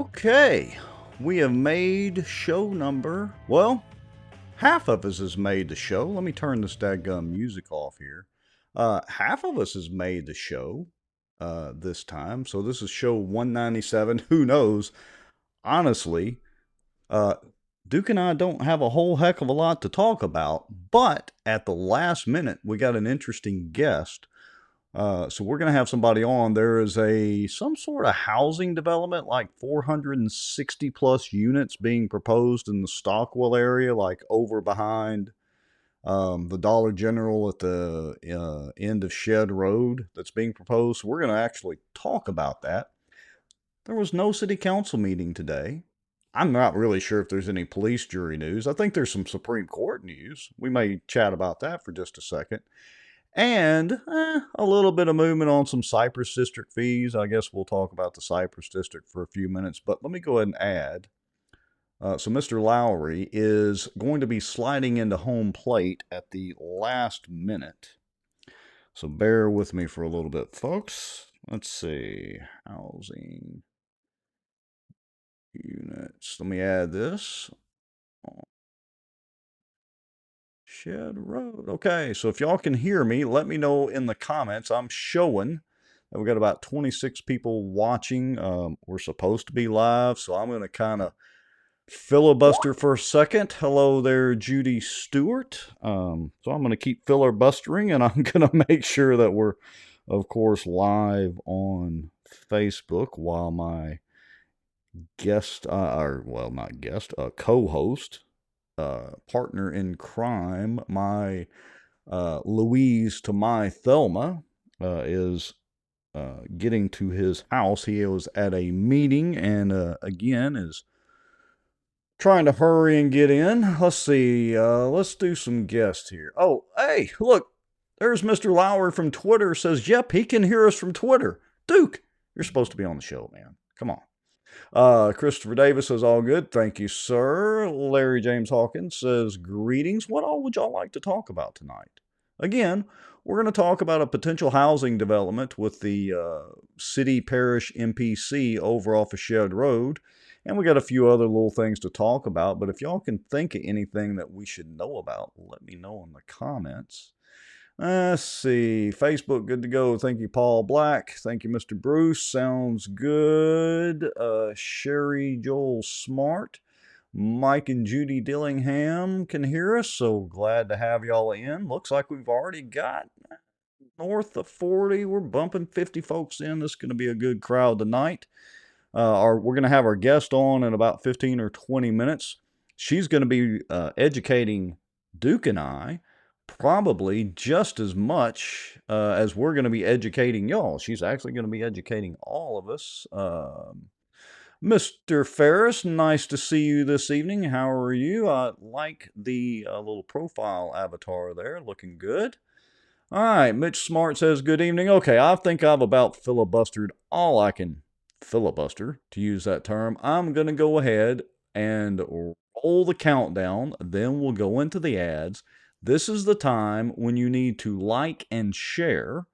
Okay, we have made show number, well, half of us has made the show. Let me turn this dadgum music off here. Half of us has made the show this time. So this is show 197. Who knows? Honestly, uh, Duke and I don't have a whole heck of a lot to talk about, but at the last minute, we got an interesting guest. So we're going to have somebody on. There is some sort of housing development, like 460 plus units being proposed in the Stockwell area, like over behind the Dollar General at the end of Shed Road that's being proposed. So we're going to actually talk about that. There was no city council meeting today. I'm not really sure if there's any police jury news. I think there's some Supreme Court news. We may chat about that for just a second. And a little bit of movement on some Cypress District fees. I guess we'll talk about the Cypress District for a few minutes. But let me go ahead and add. So Mr. Lowry is going to be sliding into home plate at the last minute. So bear with me for a little bit, folks. Let's see. Housing units. Let me add this. Shed Road. Okay, so if y'all can hear me, let me know in the comments. I'm showing that we got about 26 people watching. We're supposed to be live, so I'm going to kind of filibuster for a second. Hello there, Judy Stewart. So I'm going to keep filibustering, and I'm going to make sure that we're, of course, live on Facebook while my guest, co-host, partner in crime, my Louise to my Thelma, is getting to his house. He was at a meeting and again is trying to hurry and get in. Let's see. Let's do some guests here. Oh, hey, look. There's Mr. Lowry from Twitter. Says, yep, he can hear us from Twitter. Duke, you're supposed to be on the show, man. Come on. Christopher Davis says, all good. Thank you, sir. Larry James Hawkins says, greetings. What all would y'all like to talk about tonight? Again, we're going to talk about a potential housing development with the city parish MPC over off of Shed Road. And we got a few other little things to talk about. But if y'all can think of anything that we should know about, let me know in the comments. Let's see. Facebook, good to go. Thank you, Paul Black. Thank you, Mr. Bruce. Sounds good. Sherry Joel Smart. Mike and Judy Dillingham can hear us, so glad to have y'all in. Looks like we've already got north of 40. We're bumping 50 folks in. This is going to be a good crowd tonight. We're going to have our guest on in about 15 or 20 minutes. She's going to be educating Duke and I probably just as much as we're going to be educating y'all. She's actually going to be educating all of us. Mr. Ferris, nice to see you this evening. How are you? I like the little profile avatar there. Looking good. All right, Mitch Smart says, good evening. Okay, I think I've about filibustered all I can filibuster, to use that term. I'm going to go ahead and roll the countdown. Then we'll go into the ads. This is the time when you need to like and share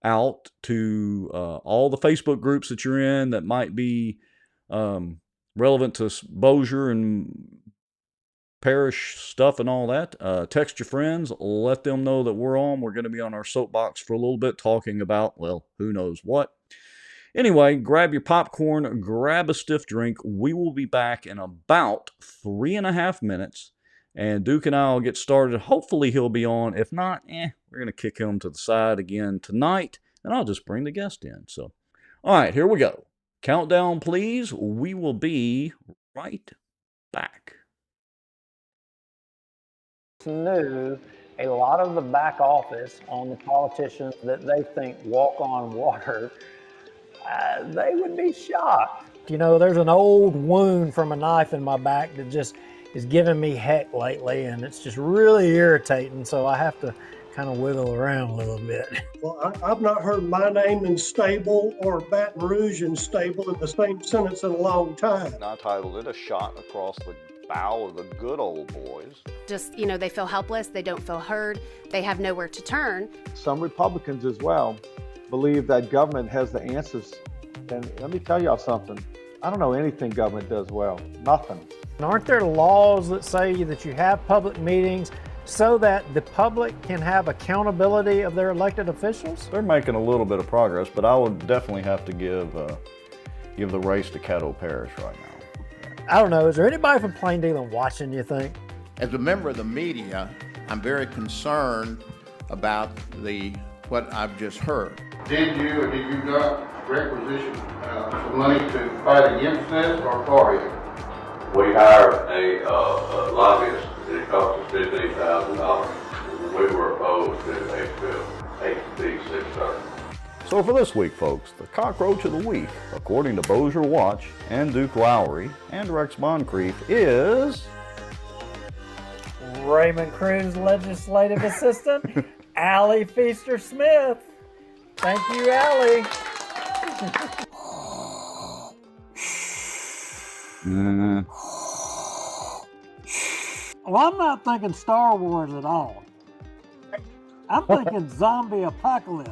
out to all the Facebook groups that you're in that might be relevant to Bossier and parish stuff and all that. Text your friends, let them know that we're on. We're going to be on our soapbox for a little bit talking about, well, who knows what. Anyway, grab your popcorn, grab a stiff drink. We will be back in about 3.5 minutes. And Duke and I will get started. Hopefully he'll be on. If not, we're going to kick him to the side again tonight. And I'll just bring the guest in. So, all right, here we go. Countdown, please. We will be right back. Knew a lot of the back office on the politicians that they think walk on water, they would be shocked. You know, there's an old wound from a knife in my back that just is giving me heck lately, and it's just really irritating, so I have to kind of wiggle around a little bit. Well, I've not heard my name in stable or Baton Rouge in stable in the same sentence in a long time. I titled it A Shot Across the Bow of the Good Old Boys. Just, they feel helpless, they don't feel heard, they have nowhere to turn. Some Republicans as well believe that government has the answers. And let me tell y'all something, I don't know anything government does well. Nothing. And aren't there laws that say that you have public meetings so that the public can have accountability of their elected officials? They're making a little bit of progress, but I would definitely have to give the race to Caddo Parish right now. I don't know. Is there anybody from Plain Dealing watching, you think? As a member of the media, I'm very concerned about what I've just heard. Did you or did you not requisition some money to fight against this or for it? We hired a lobbyist, and it cost us $15,000. We were opposed to HB 630. So for this week, folks, the cockroach of the week, according to Bossier Watch and Duke Lowry and Rex Moncrief, is Raymond Cruz legislative assistant, Allie Feaster Smith. Thank you, Allie. Well, I'm not thinking Star Wars at all. I'm thinking zombie apocalypse.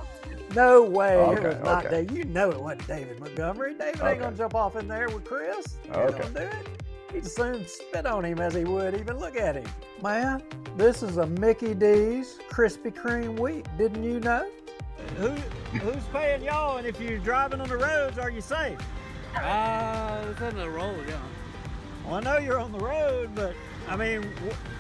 No way. Okay, It was not okay. David. You know it wasn't David Montgomery. David Okay. ain't gonna jump off in there with Chris. He ain't Okay. gonna do it. He'd as soon spit on him as he would even look at him. Man, this is a Mickey D's Krispy Kreme week. Didn't you know? Who's paying y'all? And if you're driving on the roads, are you safe? It's on the road, yeah. Well, I know you're on the road, but I mean,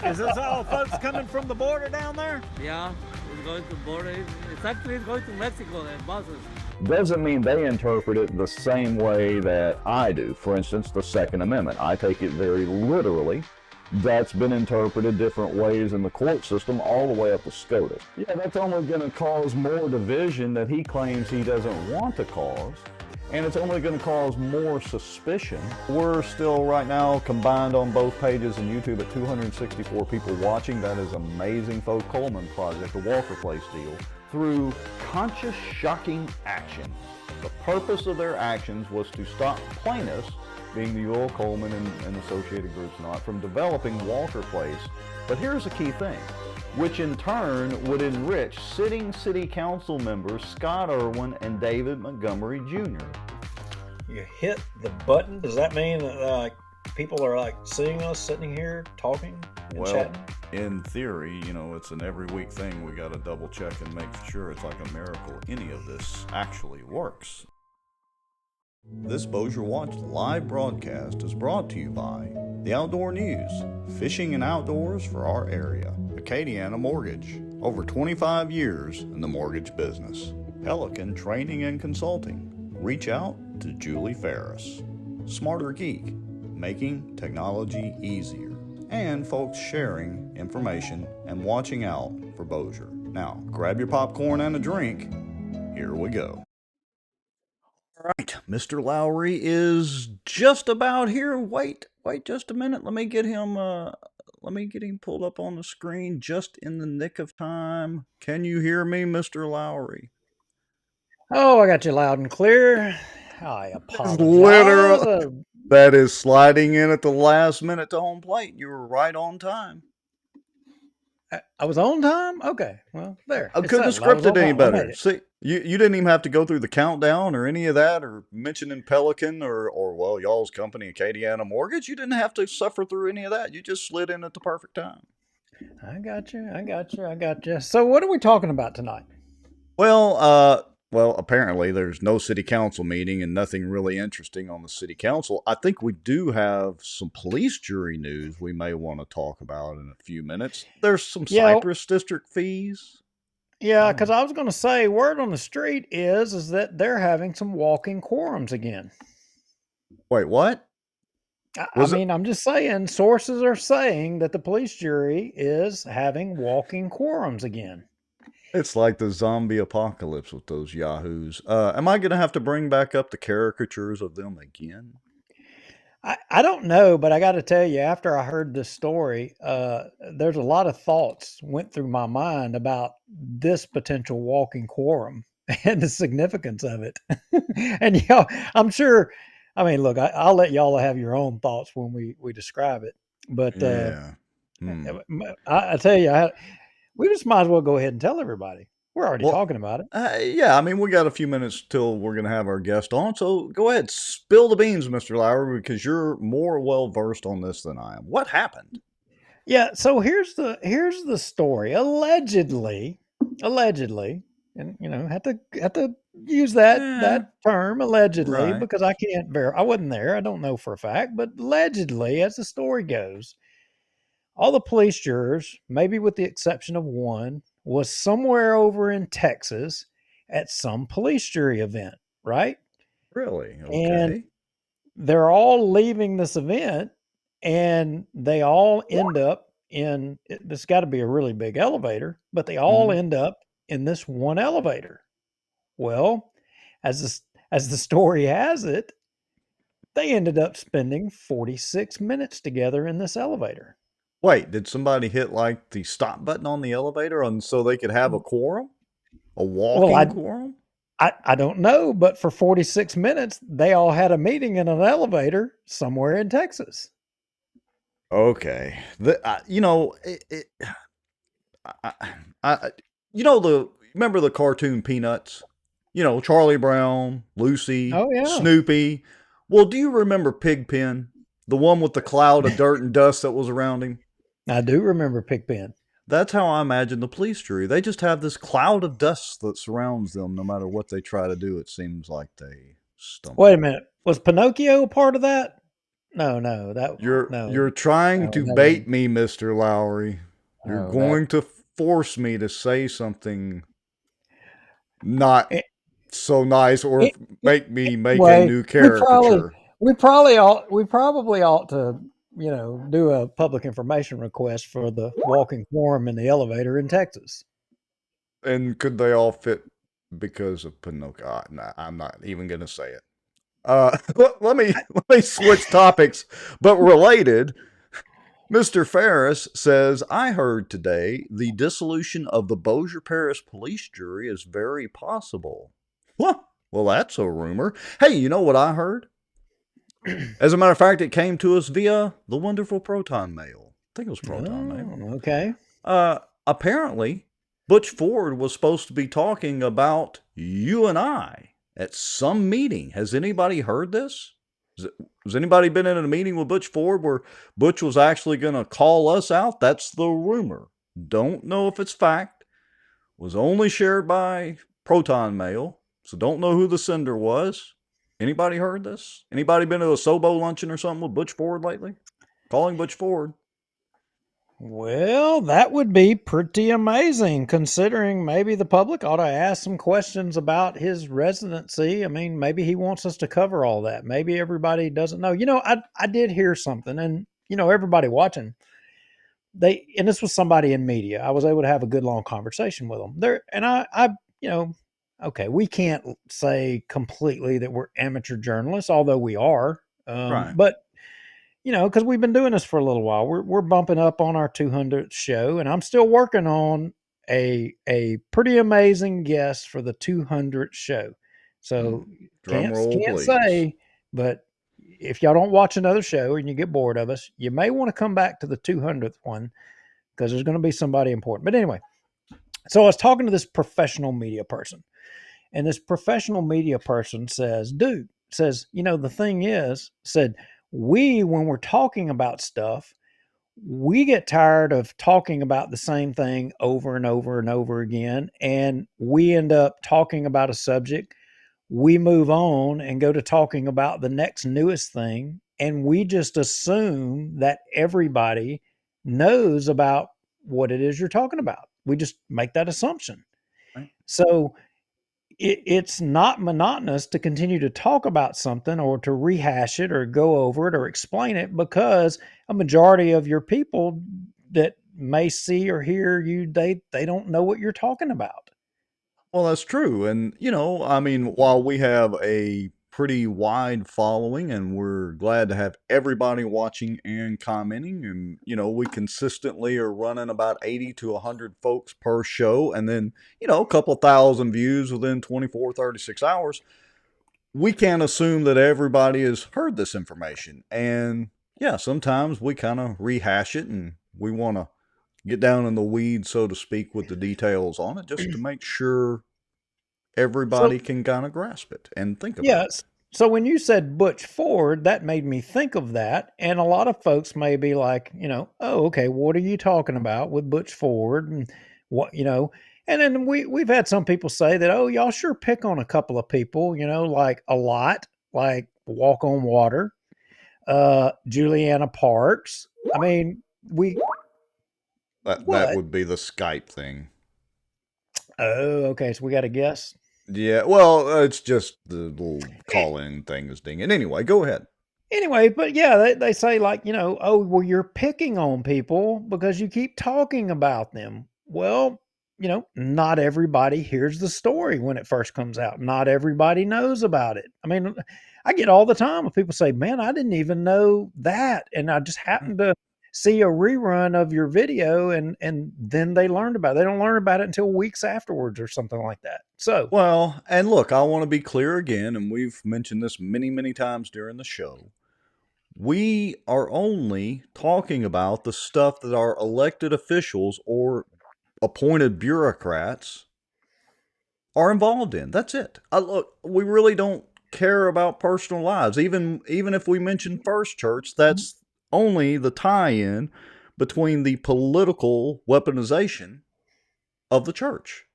is this all folks coming from the border down there? Yeah, it's going to border. It's actually going to Mexico and buses. doesn't mean they interpret it the same way that I do. For instance, the Second Amendment. I take it very literally. That's been interpreted different ways in the court system all the way up to SCOTUS. Yeah, that's only going to cause more division that he claims he doesn't want to cause. And it's only going to cause more suspicion. We're still right now combined on both pages and YouTube at 264 people watching. That is amazing. Folks, Coleman Project, the Walker Place deal, through conscious, shocking action. The purpose of their actions was to stop plaintiffs, being the Ewell, Coleman, and associated groups not, from developing Walker Place. But here's the key thing, which in turn would enrich sitting city council members Scott Irwin and David Montgomery Jr. You hit the button. Does that mean that people are seeing us sitting here talking and chatting? In theory, you know, it's an every week thing. We got to double check and make sure it's like a miracle any of this actually works. This Bossier Watch live broadcast is brought to you by the Outdoor News, fishing and outdoors for our area. Acadiana Mortgage, over 25 years in the mortgage business. Pelican Training and Consulting. Reach out to Julie Ferris. Smarter Geek, making technology easier. And folks sharing information and watching out for Bossier. Now, grab your popcorn and a drink. Here we go. All right, Mr. Lowry is just about here. Wait just a minute. Let me get him pulled up on the screen just in the nick of time. Can you hear me, Mr. Lowry? Oh, I got you loud and clear. I apologize. Literally, that is sliding in at the last minute to home plate. You were right on time. I was on time? Okay, well, there. I couldn't have scripted any better. See, you didn't even have to go through the countdown or any of that, or mentioning Pelican or well, y'all's company, Acadiana Mortgage. You didn't have to suffer through any of that. You just slid in at the perfect time. I got you. So what are we talking about tonight? Well, apparently there's no city council meeting and nothing really interesting on the city council. I think we do have some police jury news we may want to talk about in a few minutes. There's some Cypress district fees. Yeah, because I was going to say, word on the street is that they're having some walking quorums again. Wait, what? I'm just saying, sources are saying that the police jury is having walking quorums again. It's like the zombie apocalypse with those yahoos. Am I going to have to bring back up the caricatures of them again? I don't know, but I got to tell you, after I heard this story, there's a lot of thoughts went through my mind about this potential walking quorum and the significance of it. And I'm sure, look, I'll let y'all have your own thoughts when we describe it. But I tell you, we just might as well go ahead and tell everybody We're already Well, talking about it. yeah, I mean, we got a few minutes till we're going to have our guest on. So go ahead, spill the beans, Mr. Lowry, because you're more well versed on this than I am. What happened? Yeah, so here's the story. Allegedly, and have to use that Yeah, that term allegedly right. because I can't I wasn't there. I don't know for a fact, but allegedly, as the story goes, all the police jurors, maybe with the exception of one, was somewhere over in Texas at some police jury event, right? Really? And Okay. they're all leaving this event and they all end up this got to be a really big elevator, but they all Hmm. end up in this one elevator. Well, as the story has it, they ended up spending 46 minutes together in this elevator. Wait, did somebody hit like the stop button on the elevator and so they could have a quorum? A Well, walking I quorum? I don't know, but for 46 minutes they all had a meeting in an elevator somewhere in Texas. Okay. I, I, you know remember the cartoon Peanuts? You know, Charlie Brown, Lucy, Oh yeah. Snoopy. Well, do you remember Pigpen? The one with the cloud of dirt and dust that was around him? I do remember Pigpen. That's how I imagine the police jury. They just have this cloud of dust that surrounds them no matter what they try to do. It seems like they Wait a stumble. minute. Was Pinocchio a part of that? No, no, You're trying to that bait wasn't. me, Mr. Lowry. You're Oh, that. going to force me to say something not It, so nice or it, make me make a anyway, new caricature. we probably ought to do a public information request for the walking quorum in the elevator in Texas. And could they all fit because of Pinocchio? Nah, I'm not even going to say it. Let me switch topics, but related. Mr. Ferris says, I heard today the dissolution of the Bossier Parish police jury is very possible. Well, that's a rumor. Hey, you know what I heard? As a matter of fact, it came to us via the wonderful Proton Mail. I think it was Proton Mail. Oh, okay. Apparently, Butch Ford was supposed to be talking about you and I at some meeting. Has anybody heard this? Has anybody been in a meeting with Butch Ford where Butch was actually going to call us out? That's the rumor. Don't know if it's fact. Was only shared by Proton Mail, so don't know who the sender was. Anybody heard this? Anybody been to a Sobo luncheon or something with Butch Ford lately? Calling Butch Ford. Well, that would be pretty amazing considering maybe the public ought to ask some questions about his residency. I mean, maybe he wants us to cover all that. Maybe everybody doesn't know. I did hear something and everybody watching, and this was somebody in media. I was able to have a good long conversation with them. There and I, okay, we can't say completely that we're amateur journalists, although we are. Right. But because we've been doing this for a little while. We're bumping up on our 200th show, and I'm still working on a pretty amazing guest for the 200th show. So Drum roll, can't please. say, but if y'all don't watch another show and you get bored of us, you may want to come back to the 200th one because there's going to be somebody important. But anyway, so I was talking to this professional media person, and this professional media person says, dude, says, the thing is, said, when we're talking about stuff, we get tired of talking about the same thing over and over and over again. And we end up talking about a subject. We move on and go to talking about the next newest thing. And we just assume that everybody knows about what it is you're talking about. We just make that assumption. Right. So it's not monotonous to continue to talk about something or to rehash it or go over it or explain it because a majority of your people that may see or hear you they don't know what you're talking about. Well, that's true. And, I mean, while we have a pretty wide following and we're glad to have everybody watching and commenting, and, we consistently are running about 80 to 100 folks per show, and then, a couple thousand views within 24, 36 hours, we can't assume that everybody has heard this information. And, yeah, sometimes we kind of rehash it and we want to get down in the weeds, so to speak, with the details on it, just to make sure So everybody can kind of grasp it and think about it. yes. So when you said Butch Ford, that made me think of that. And a lot of folks may be like, oh, okay, what are you talking about with Butch Ford? And what. And then we've had some people say that, oh, y'all sure pick on a couple of people, like a lot, like Walk on Water, Juliana Parks. I mean, That what? would be the Skype thing. Oh, okay. So we got to guess. Yeah, well, it's just the little call-in thing is dinging. Anyway, go ahead. Anyway, but yeah, they say like, oh, well, you're picking on people because you keep talking about them. Well, not everybody hears the story when it first comes out. Not everybody knows about it. I mean, I get all the time when people say, man, I didn't even know that. And I just happened to see a rerun of your video and then they learned about it. They don't learn about it until weeks afterwards or something like that. So, Well, and look, I want to be clear again, and we've mentioned this many, many times during the show. We are only talking about the stuff that our elected officials or appointed bureaucrats are involved in. That's it. Look, we really don't care about personal lives. Even if we mention First Church, that's only the tie-in between the political weaponization of the church.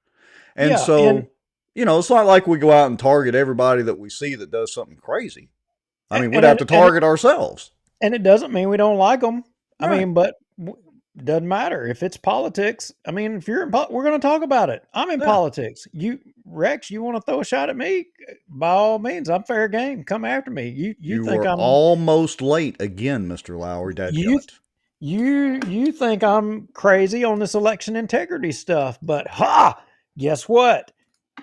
And yeah. And, so, it's not like we go out and target everybody that we see that does something crazy. I mean, we'd and, have and, to and target ourselves. And it doesn't mean we don't like them. I Right. mean, but doesn't matter if it's politics. I mean, if you're we're going to talk about it. I'm in Yeah. politics. Rex, you want to throw a shot at me? By all means, I'm fair game. Come after me. You You think were I'm almost late again, Mr. Lowry. you Dadgummit. you think I'm crazy on this election integrity stuff, but guess what?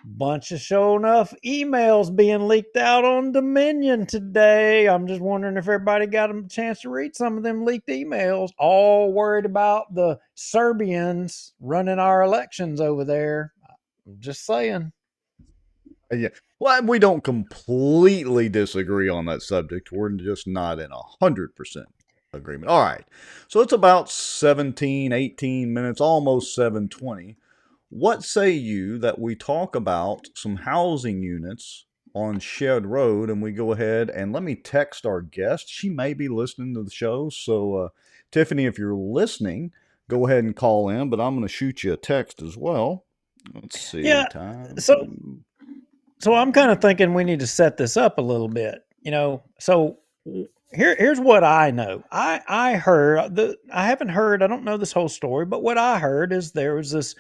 Bunch of show enough emails being leaked out on Dominion today. I'm just wondering if everybody got a chance to read some of them leaked emails. All worried about the Serbians running our elections over there. I'm just saying. Yeah. Well, we don't completely disagree on that subject. We're just not in 100% agreement. All right. So it's about 17, 18 minutes, almost 7:20. What say you that we talk about some housing units on Shed Road and we go ahead and let me text our guest. She may be listening to the show. So, Tiffany, if you're listening, go ahead and call in, but I'm going to shoot you a text as well. Let's see. Yeah. Time So to. so I'm kind of thinking we need to set this up a little bit. So here's what I know. I heard I haven't heard, I don't know this whole story, but what I heard is there was this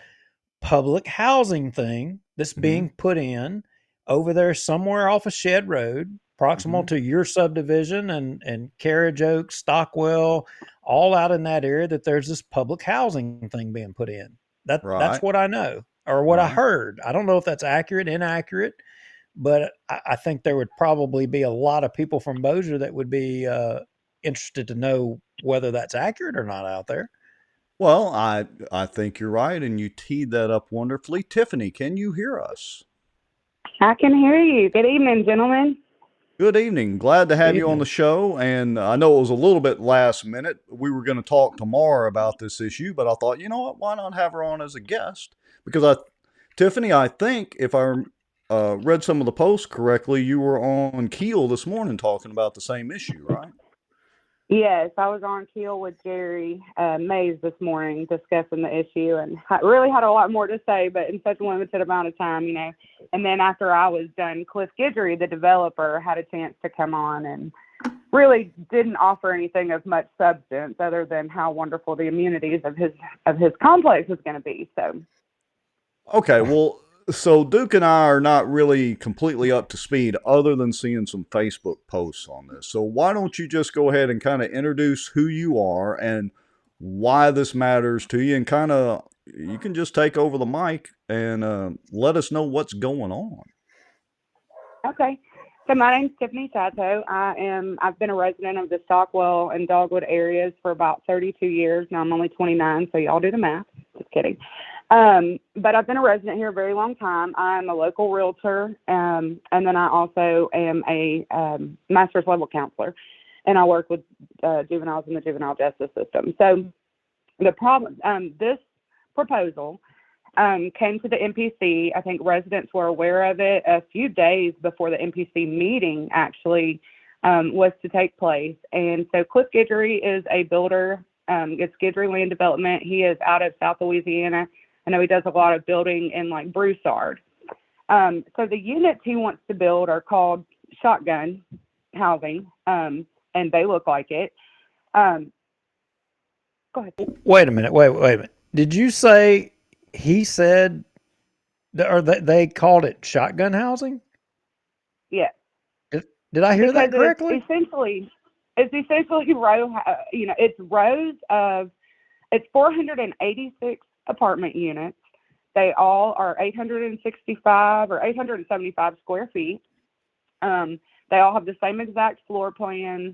public housing thing that's Mm-hmm. being put in over there somewhere off of Shed Road, proximal Mm-hmm. to your subdivision and Carriage Oak, Stockwell, all out in that area. That there's this public housing thing being put in. That's Right. what I know or what I Right. heard. I don't know if that's accurate, inaccurate, but I think there would probably be a lot of people from Bossier that would be interested to know whether that's accurate or not out there. Well, I think you're right, and you teed that up wonderfully. Tiffany, can you hear us? I can hear you. Good evening, gentlemen. Good evening. Glad to have you on the Evening. show. And I know it was a little bit last minute. We were going to talk tomorrow about this issue, but I thought, you know what? Why not have her on as a guest? Because Tiffany, I think if I read some of the posts correctly, you were on Keel this morning talking about the same issue, right? Yes, I was on Keel with Jerry Mays this morning discussing the issue, and I really had a lot more to say, but in such a limited amount of time. And then after I was done, Cliff Guidry, the developer, had a chance to come on and really didn't offer anything of much substance other than how wonderful the amenities of his complex is going to be. So. Okay, well, so Duke and I are not really completely up to speed other than seeing some Facebook posts on this. So why don't you just go ahead and kind of introduce who you are and why this matters to you, and kind of you can just take over the mic and let us know what's going on. Okay. So my name's Tiffany Shatto. I've been a resident of the Stockwell and Dogwood areas for about 32 years. Now I'm only 29, so y'all do the math. Just kidding. But I've been a resident here a very long time. I'm a local realtor, and then I also am a master's level counselor, and I work with juveniles in the juvenile justice system. So The problem, this proposal came to the MPC. I think residents were aware of it a few days before the MPC meeting actually was to take place. And so Cliff Guidry is a builder. It's Guidry Land Development. He is out of South Louisiana. I know he does a lot of building in like Broussard. So the units he wants to build are called shotgun housing, and they look like it. Go ahead. Wait a minute. Wait a minute. Did you say he said, or they called it shotgun housing? Yes. Did I hear that Because correctly? it's essentially it's 486 apartment units. They all are 865 or 875 square feet. They all have the same exact floor plan,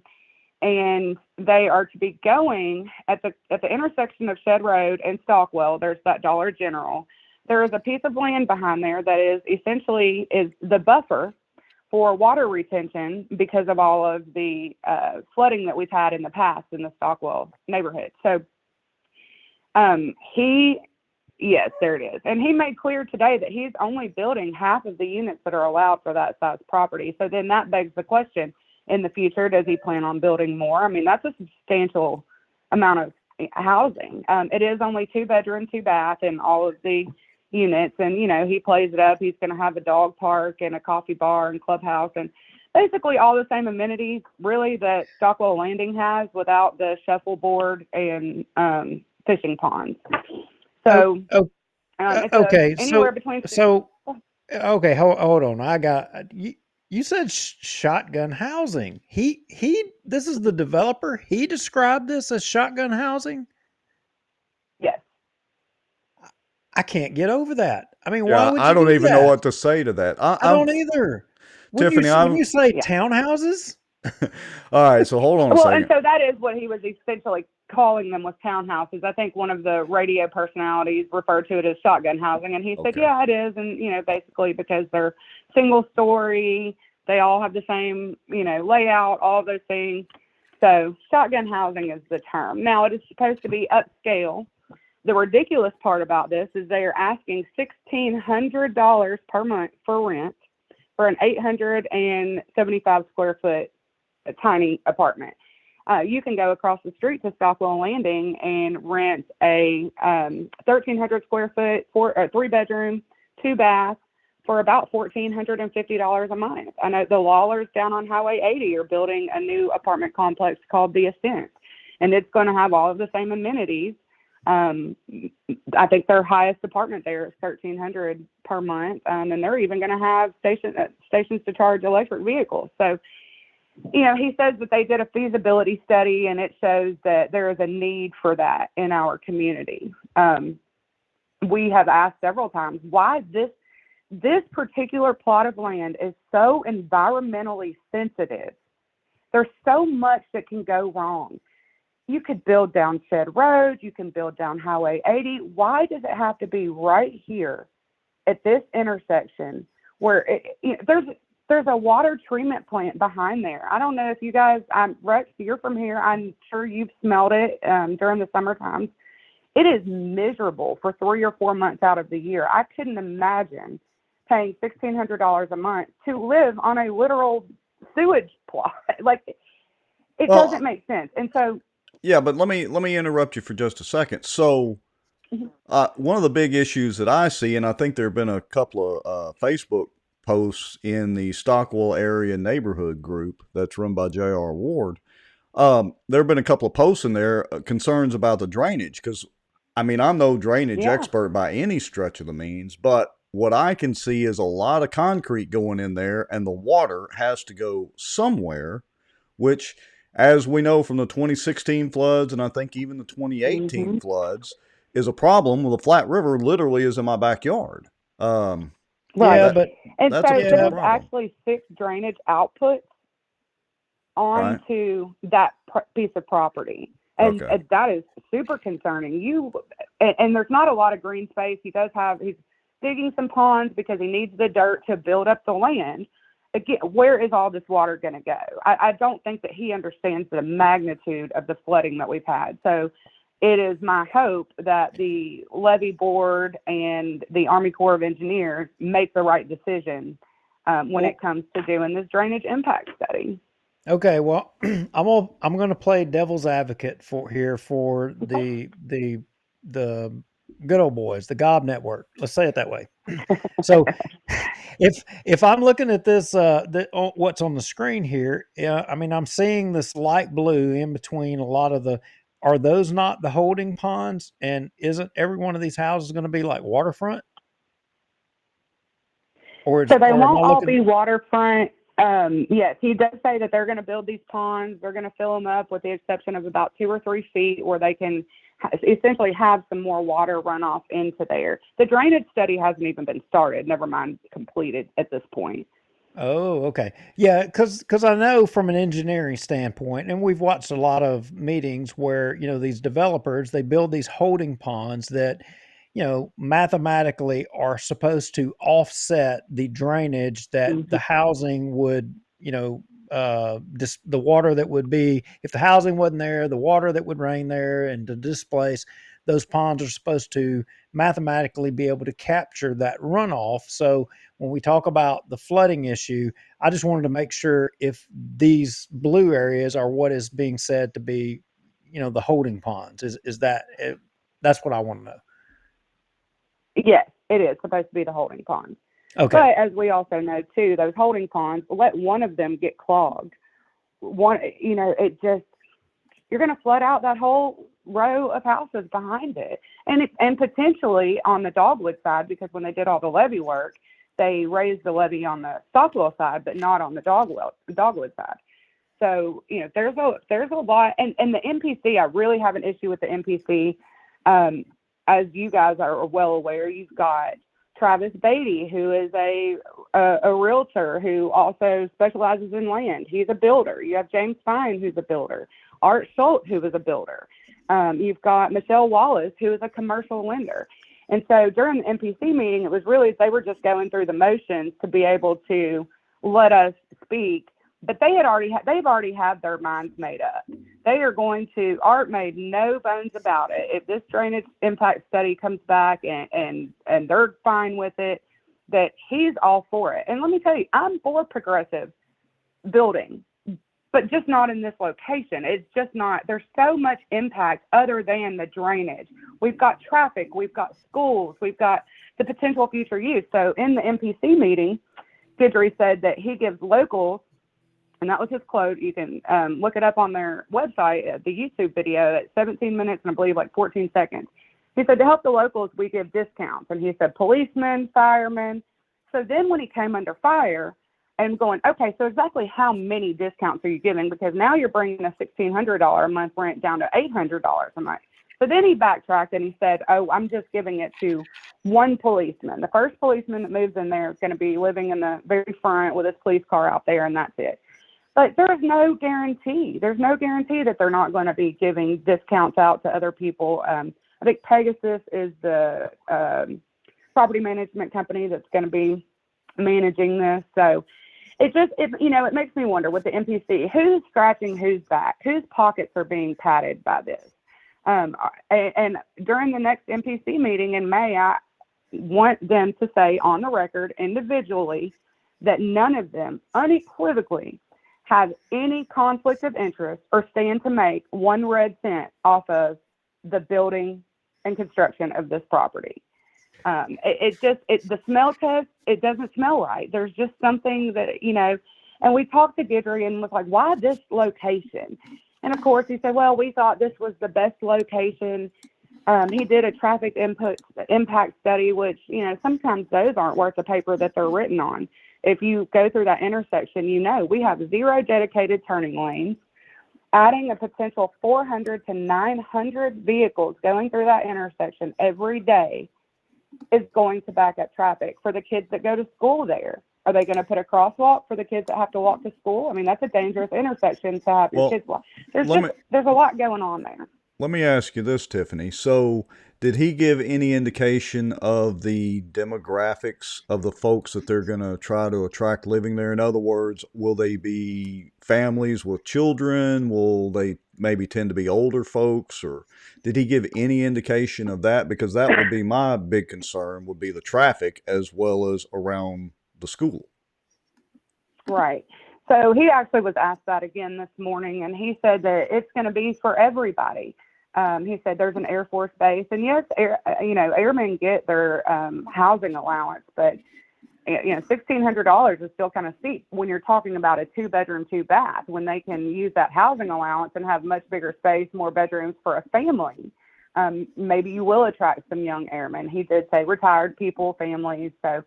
and they are to be going at the intersection of Shed Road and Stockwell. There's that Dollar General. There is a piece of land behind there that is essentially the buffer for water retention because of all of the flooding that we've had in the past in the Stockwell neighborhood. So yes, there it is. And he made clear today that he's only building half of the units that are allowed for that size property. So then that begs the question, in the future, does he plan on building more? I mean, that's a substantial amount of housing. It is only 2-bedroom, 2-bath in all of the units. And, he plays it up. He's going to have a dog park and a coffee bar and clubhouse and basically all the same amenities, really, that Stockwell Landing has without the shuffleboard and fishing ponds. So, okay. Anywhere between. Okay, hold on. I got you said shotgun housing. This is the developer. He described this as shotgun housing. Yes. I can't get over that. I mean, Yeah, why would I you don't do even know that? what to say to that. I don't either. Tiffany, When you say townhouses. All right, so hold on a Well, second. and so that is what he was essentially calling them, was townhouses. I think one of the radio personalities referred to it as shotgun housing, and he said, Okay. yeah, it is. And, basically because they're single story, they all have the same, layout, all those things. So shotgun housing is the term. Now, it is supposed to be upscale. The ridiculous part about this is they are asking $1,600 per month for rent for an 875 square foot tiny apartment. You can go across the street to Stockwell Landing and rent a 1,300 square foot 3-bedroom, 2-bath for about $1,450 a month. I know the Lawlers down on Highway 80 are building a new apartment complex called The Ascent, and it's going to have all of the same amenities. I think their highest apartment there is $1,300 per month, and they're even going to have stations to charge electric vehicles. So, he says that they did a feasibility study, and it shows that there is a need for that in our community. We have asked several times why this particular plot of land is so environmentally sensitive. There's so much that can go wrong. You could build down Shed Road. You can build down Highway 80. Why does it have to be right here at this intersection where there's a water treatment plant behind there? I don't know if you guys, Rex, you're from here. I'm sure you've smelled it during the summer times. It is miserable for 3 or 4 months out of the year. I couldn't imagine paying $1,600 a month to live on a literal sewage plot. Like, it doesn't make sense. And so, yeah, but let me interrupt you for just a second. So, one of the big issues that I see, and I think there have been a couple of Facebook posts in the Stockwell area neighborhood group that's run by J.R. Ward. There have been a couple of posts in there, concerns about the drainage, because, I mean, I'm no drainage expert by any stretch of the means, but what I can see is a lot of concrete going in there, and the water has to go somewhere, which, as we know from the 2016 floods, and I think even the 2018 floods, is a problem. Well, the Flat River literally is in my backyard. right. Yeah, but And that's so a big there's problem. actually 6 drainage outputs onto that piece of property. And that is super concerning. And there's not a lot of green space. He's digging some ponds because he needs the dirt to build up the land. Again, where is all this water going to go? I don't think that he understands the magnitude of the flooding that we've had. So it is my hope that the levee board and the Army Corps of Engineers make the right decision when it comes to doing this drainage impact study. Okay, well, I'm gonna play devil's advocate for the good old boys, the Gob Network. Let's say it that way. So, if I'm looking at this, what's on the screen here, I mean, I'm seeing this light blue in between a lot of the. Are those not the holding ponds? And isn't every one of these houses going to be like waterfront? So they or am won't I all looking? be waterfront. Yes, he does say that they're going to build these ponds. They're going to fill them up with the exception of about 2 or 3 feet where they can essentially have some more water runoff into there. The drainage study hasn't even been started, never mind completed at this point. Oh, okay. Yeah, because I know from an engineering standpoint, and we've watched a lot of meetings where, these developers, they build these holding ponds that, mathematically are supposed to offset the drainage that the housing would, just the water that would be, if the housing wasn't there, the water that would rain there and to displace, those ponds are supposed to mathematically be able to capture that runoff. So, when we talk about the flooding issue, I just wanted to make sure if these blue areas are what is being said to be, the holding ponds. Is that that's what I want to know. Yes, it is supposed to be the holding ponds. Okay. But as we also know too, those holding ponds, let one of them get clogged. It just, you're going to flood out that whole row of houses behind it. And potentially on the dogwood side, because when they did all the levee work, they raised the levee on the Stockwell side, but not on the dogwood side. So, there's a lot, and the MPC, I really have an issue with the MPC. As you guys are well aware, you've got Travis Beatty, who is a realtor who also specializes in land. He's a builder. You have James Fine, who's a builder. Art Schultz, who is a builder. You've got Michelle Wallace, who is a commercial lender. And so during the MPC meeting, it was really, they were just going through the motions to be able to let us speak. But they've already had their minds made up. They are going to, Art made no bones about it. If this drainage impact study comes back and they're fine with it, that he's all for it. And let me tell you, I'm for progressive building, but just not in this location. It's just not, there's so much impact other than the drainage. We've got traffic, we've got schools, we've got the potential future use. So in the MPC meeting, Guidry said that he gives locals, and that was his quote, you can look it up on their website, the YouTube video at 17 minutes and I believe like 14 seconds. He said, to help the locals, we give discounts. And he said, policemen, firemen. So then when he came under fire, and going, okay, so exactly how many discounts are you giving? Because now you're bringing a $1,600 a month rent down to $800 a month. So then he backtracked and he said, oh, I'm just giving it to one policeman. The first policeman that moves in there is going to be living in the very front with his police car out there, and that's it. But there is no guarantee. There's no guarantee that they're not going to be giving discounts out to other people. I think Pegasus is the property management company that's going to be managing this. So it makes me wonder with the MPC, who's scratching whose back, whose pockets are being padded by this. And during the next MPC meeting in May, I want them to say on the record individually that none of them unequivocally have any conflict of interest or stand to make 1 red cent off of the building and construction of this property. The smell test, it doesn't smell right. There's just something that, and we talked to Guidry and was like, why this location? And of course he said, well, we thought this was the best location. He did a traffic impact study, which, sometimes those aren't worth the paper that they're written on. If you go through that intersection, we have 0 dedicated turning lanes. Adding a potential 400 to 900 vehicles going through that intersection every day is going to back up traffic for the kids that go to school there. Are they going to put a crosswalk for the kids that have to walk to school? I mean, that's a dangerous intersection to have your kids walk. There's a lot going on there. let me ask you this, Tiffany. So, did he give any indication of the demographics of the folks that they're going to try to attract living there? In other words, will they be families with children? Will they maybe tend to be older folks? Or did he give any indication of that? Because that would be my big concern, would be the traffic as well as around the school. Right. So he actually was asked that again this morning, and he said that it's going to be for everybody. He said there's an Air Force base, and yes, airmen get their housing allowance, but $1,600 is still kind of steep when you're talking about a 2-bedroom, 2-bath, when they can use that housing allowance and have much bigger space, more bedrooms for a family. Maybe you will attract some young airmen. He did say retired people, families. So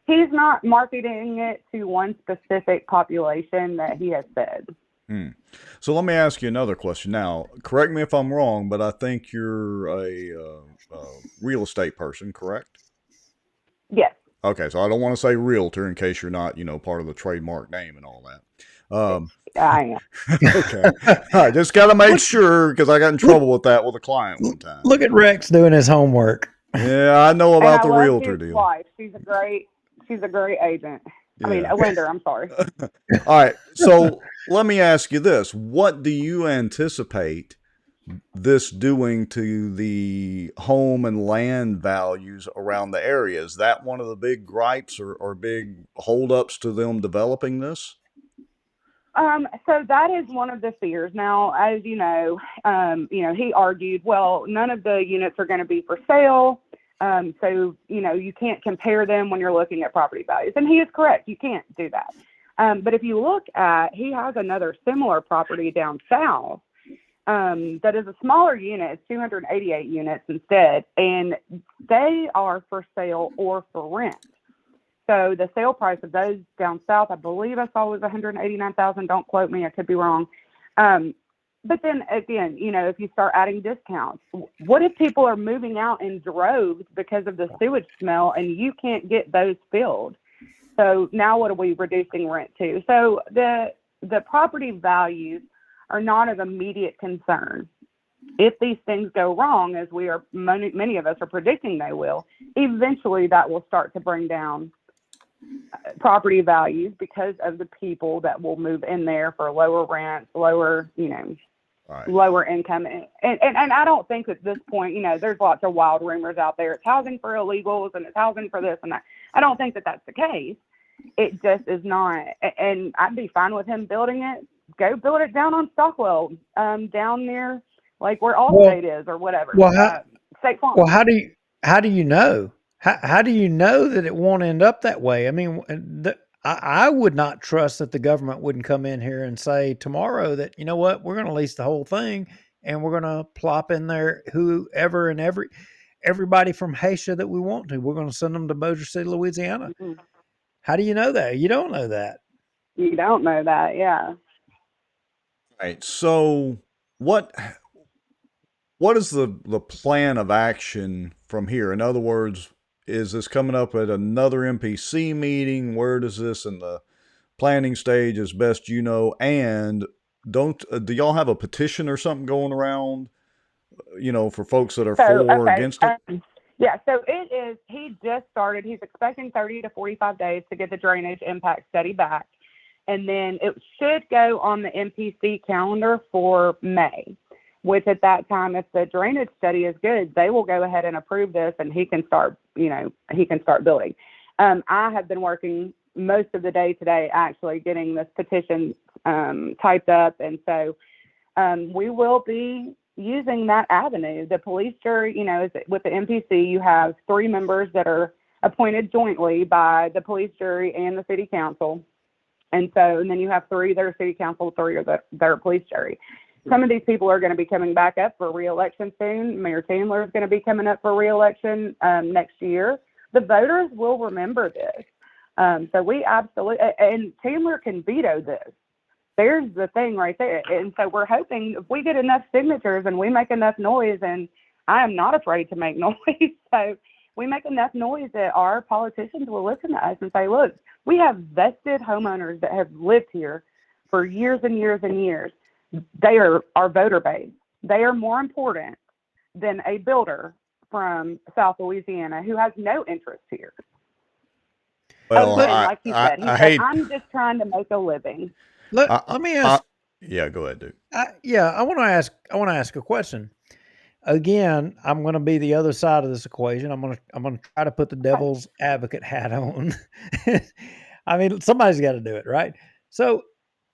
he's not marketing it to one specific population that he has said. So let me ask you another question. Now, correct me if I'm wrong, but I think you're a real estate person, correct? Yes. Okay, so I don't want to say realtor in case you're not, part of the trademark name and all that. I am. Okay, I just got to make sure because I got in trouble with that with a client one time. Look at Rex doing his homework. Yeah, I know about the love realtor his deal. wife. She's a great agent. Yeah. I mean, a lender. I'm sorry. All right, so let me ask you this: what do you anticipate this doing to the home and land values around the area? Is that one of the big gripes or big holdups to them developing this? So that is one of the fears. Now, as you know, he argued, well, none of the units are going to be for sale. So, you can't compare them when you're looking at property values. And he is correct. You can't do that. But if you look he has another similar property down south that is a smaller unit. It's 288 units instead. And they are for sale or for rent. So the sale price of those down south, I believe I saw was $189,000. Don't quote me. I could be wrong. But then again, if you start adding discounts, what if people are moving out in droves because of the sewage smell and you can't get those filled? So now what are we reducing rent to? So the property values are not of immediate concern. If these things go wrong, as many of us are predicting they will, eventually that will start to bring down property values because of the people that will move in there for lower rents, lower, Right. lower income. And I don't think at this point, there's lots of wild rumors out there. It's housing for illegals and it's housing for this and that. I don't think that that's the case. It just is not. And I'd be fine with him building it. Go build it down on Stockwell, down near like where Allstate is or whatever. State Farm. Well, how do you know? How do you know that it won't end up that way? I mean, I would not trust that the government wouldn't come in here and say tomorrow that, you know what, we're going to lease the whole thing and we're going to plop in there whoever and everybody from Haitian that we want to. We're going to send them to Bossier City, Louisiana. Mm-hmm. How do you know that? You don't know that. You don't know that, yeah. Right. So what is the plan of action from here? In other words, is this coming up at another MPC meeting? Where does this in the planning stage as best you know? And do y'all have a petition or something going around, for folks that are for or against it? Yeah, so it is, he just started, he's expecting 30 to 45 days to get the drainage impact study back. And then it should go on the MPC calendar for May, which at that time, if the drainage study is good, they will go ahead and approve this and he can start, building. I have been working most of the day today, actually getting this petition typed up. And so we will be using that avenue. The police jury, with the MPC, you have 3 members that are appointed jointly by the police jury and the city council. And then you have 3 that are city council, 3 that are police jury. Some of these people are going to be coming back up for re-election soon. Mayor Chandler is going to be coming up for re-election next year. The voters will remember this. So we absolutely, and Chandler can veto this. There's the thing right there. And so we're hoping if we get enough signatures and we make enough noise, and I am not afraid to make noise, so we make enough noise that our politicians will listen to us and say, look, we have vested homeowners that have lived here for years and years and years. They are our voter base. They are more important than a builder from South Louisiana who has no interest here. Well, And like you said, he I said, hate. I'm just trying to make a living. Let me ask. Yeah, go ahead, dude. I want to ask a question. Again, I'm going to be the other side of this equation. I'm going to try to put the devil's advocate hat on. I mean, somebody's got to do it, right? So,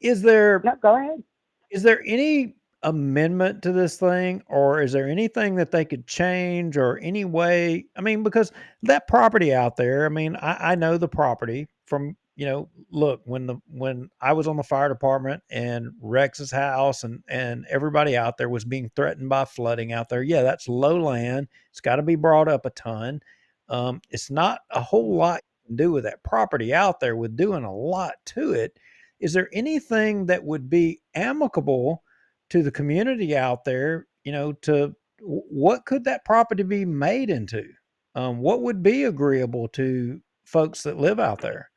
is there No, go ahead. is there any amendment to this thing, or is there anything that they could change, or any way? I mean, because that property out there, I mean, I know the property from, look, when I was on the fire department and Rex's house and everybody out there was being threatened by flooding out there. Yeah, that's low land. It's got to be brought up a ton. It's not a whole lot you can do with that property out there with doing a lot to it. Is there anything that would be amicable to the community out there, to what could that property be made into? What would be agreeable to folks that live out there?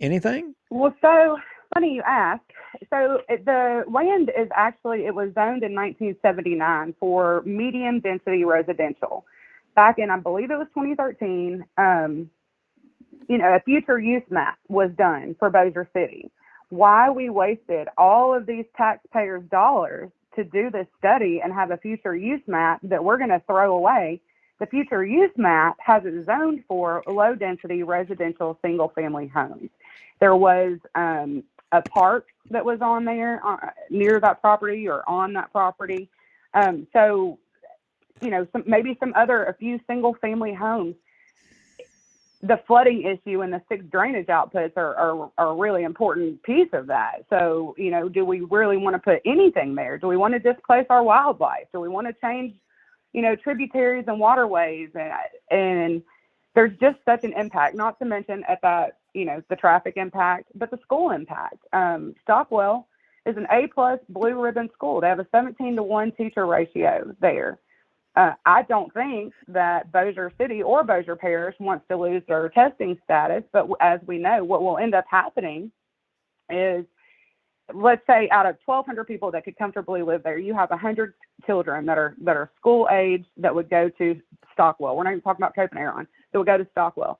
Anything? Well, so funny you ask. So the land is actually, it was zoned in 1979 for medium density residential. Back in, I believe it was 2013, a future use map was done for Bossier City. Why we wasted all of these taxpayers' dollars to do this study and have a future use map that we're going to throw away. The future use map has it zoned for low density residential single family homes. There was a park that was on there near that property or on that property. Maybe a few single family homes. The flooding issue and the 6 drainage outputs are a really important piece of that. So, do we really want to put anything there? Do we want to displace our wildlife? Do we want to change, tributaries and waterways? And there's just such an impact, not to mention at that, the traffic impact, but the school impact. Stockwell is an A+ blue ribbon school. They have a 17-to-1 teacher ratio there. I don't think that Bossier City or Bossier Parish wants to lose their testing status, but as we know, what will end up happening is, let's say out of 1,200 people that could comfortably live there, you have 100 children that are school age that would go to Stockwell. We're not even talking about Copenhagen, that would go to Stockwell.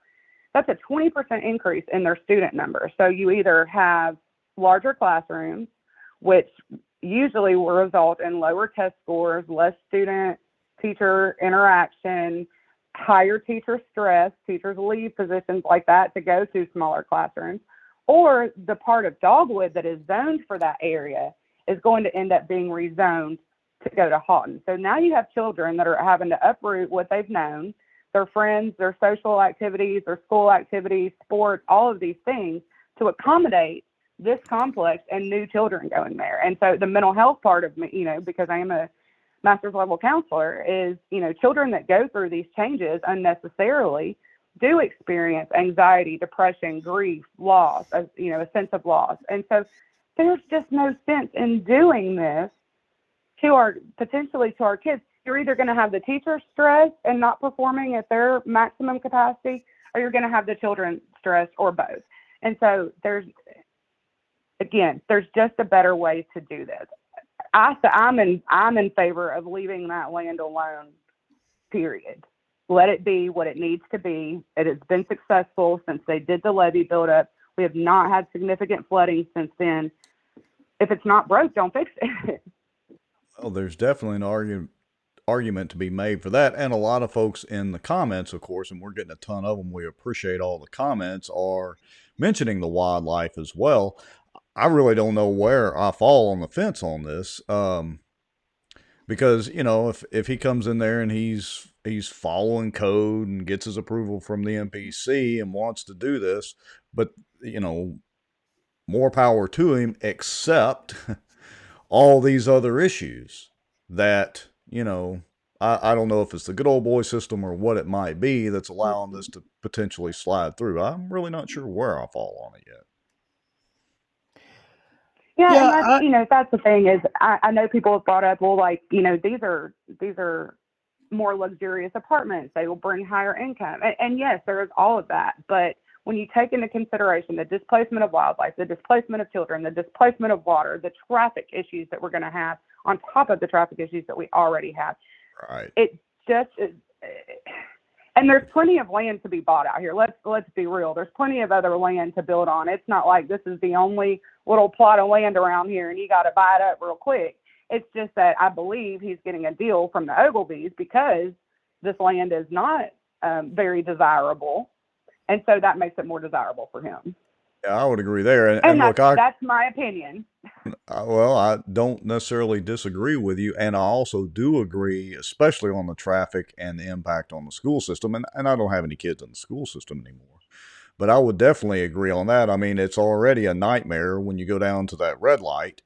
That's a 20% increase in their student numbers. So you either have larger classrooms, which usually will result in lower test scores, less student-teacher interaction, higher teacher stress. Teachers leave positions like that to go to smaller classrooms. Or the part of Dogwood that is zoned for that area is going to end up being rezoned to go to Houghton. So now you have children that are having to uproot what they've known, their friends, their social activities, their school activities, sports, all of these things to accommodate this complex and new children going there. And so the mental health part of me, because I am a master's level counselor, is, children that go through these changes unnecessarily do experience anxiety, depression, grief, loss, a sense of loss. And so there's just no sense in doing this potentially to our kids. You're either going to have the teachers stressed and not performing at their maximum capacity, or you're going to have the children stressed, or both. And so there's just a better way to do this. I'm in favor of leaving that land alone, period. Let it be what it needs to be. It has been successful since they did the levee buildup. We have not had significant flooding since then. If it's not broke, don't fix it. Well, there's definitely an argument to be made for that. And a lot of folks in the comments, of course, and we're getting a ton of them, we appreciate all the comments, are mentioning the wildlife as well. I really don't know where I fall on the fence on this. Because, if he comes in there and he's following code and gets his approval from the NPC and wants to do this, but, more power to him, except all these other issues that, I don't know if it's the good old boy system or what it might be that's allowing this to potentially slide through. I'm really not sure where I fall on it yet. Yeah, and that's the thing is, I know people have brought up, well, these are more luxurious apartments. They will bring higher income. And yes, there is all of that. But when you take into consideration the displacement of wildlife, the displacement of children, the displacement of water, the traffic issues that we're going to have on top of the traffic issues that we already have. Right. It just is, and there's plenty of land to be bought out here. Let's be real. There's plenty of other land to build on. It's not like this is the only little plot of land around here and you got to buy it up real quick. It's just that I believe he's getting a deal from the Ogilvies because this land is not very desirable, and so that makes it more desirable for him. Yeah, I would agree there. And look, that's my opinion. well, I don't necessarily disagree with you, and I also do agree, especially on the traffic and the impact on the school system. And I don't have any kids in the school system anymore, but I would definitely agree on that. I mean, it's already a nightmare when you go down to that red light,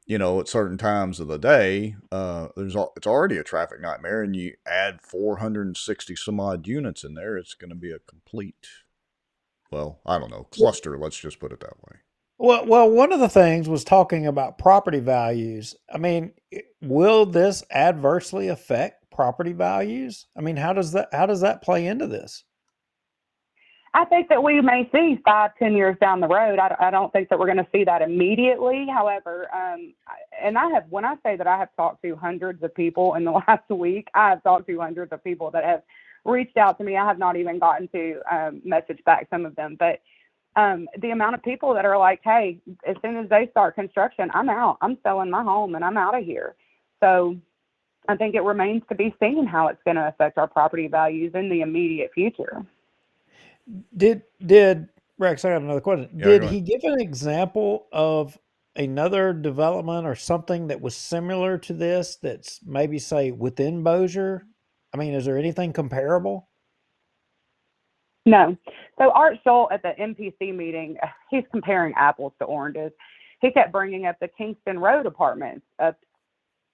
at certain times of the day. It's already a traffic nightmare, and you add 460 some odd units in there, it's going to be a complete, well, I don't know, cluster. Let's just put it that way. Well, one of the things was talking about property values. I mean, will this adversely affect property values? I mean, how does that play into this? I think that we may see 5-10 years down the road. I don't think that we're going to see that immediately. However, when I say that I have talked to hundreds of people in the last week, I have talked to hundreds of people that have reached out to me. I have not even gotten to message back some of them, but the amount of people that are like, hey, as soon as they start construction, I'm out. I'm selling my home and I'm out of here. So I think it remains to be seen how it's going to affect our property values in the immediate future. Did Rex, I got another question. Yeah, Did go he ahead. give an example of another development or something that was similar to this that's maybe, say, within Bossier? I mean, is there anything comparable? No. So Art Scholl at the MPC meeting, he's comparing apples to oranges. He kept bringing up the Kingston Road apartments up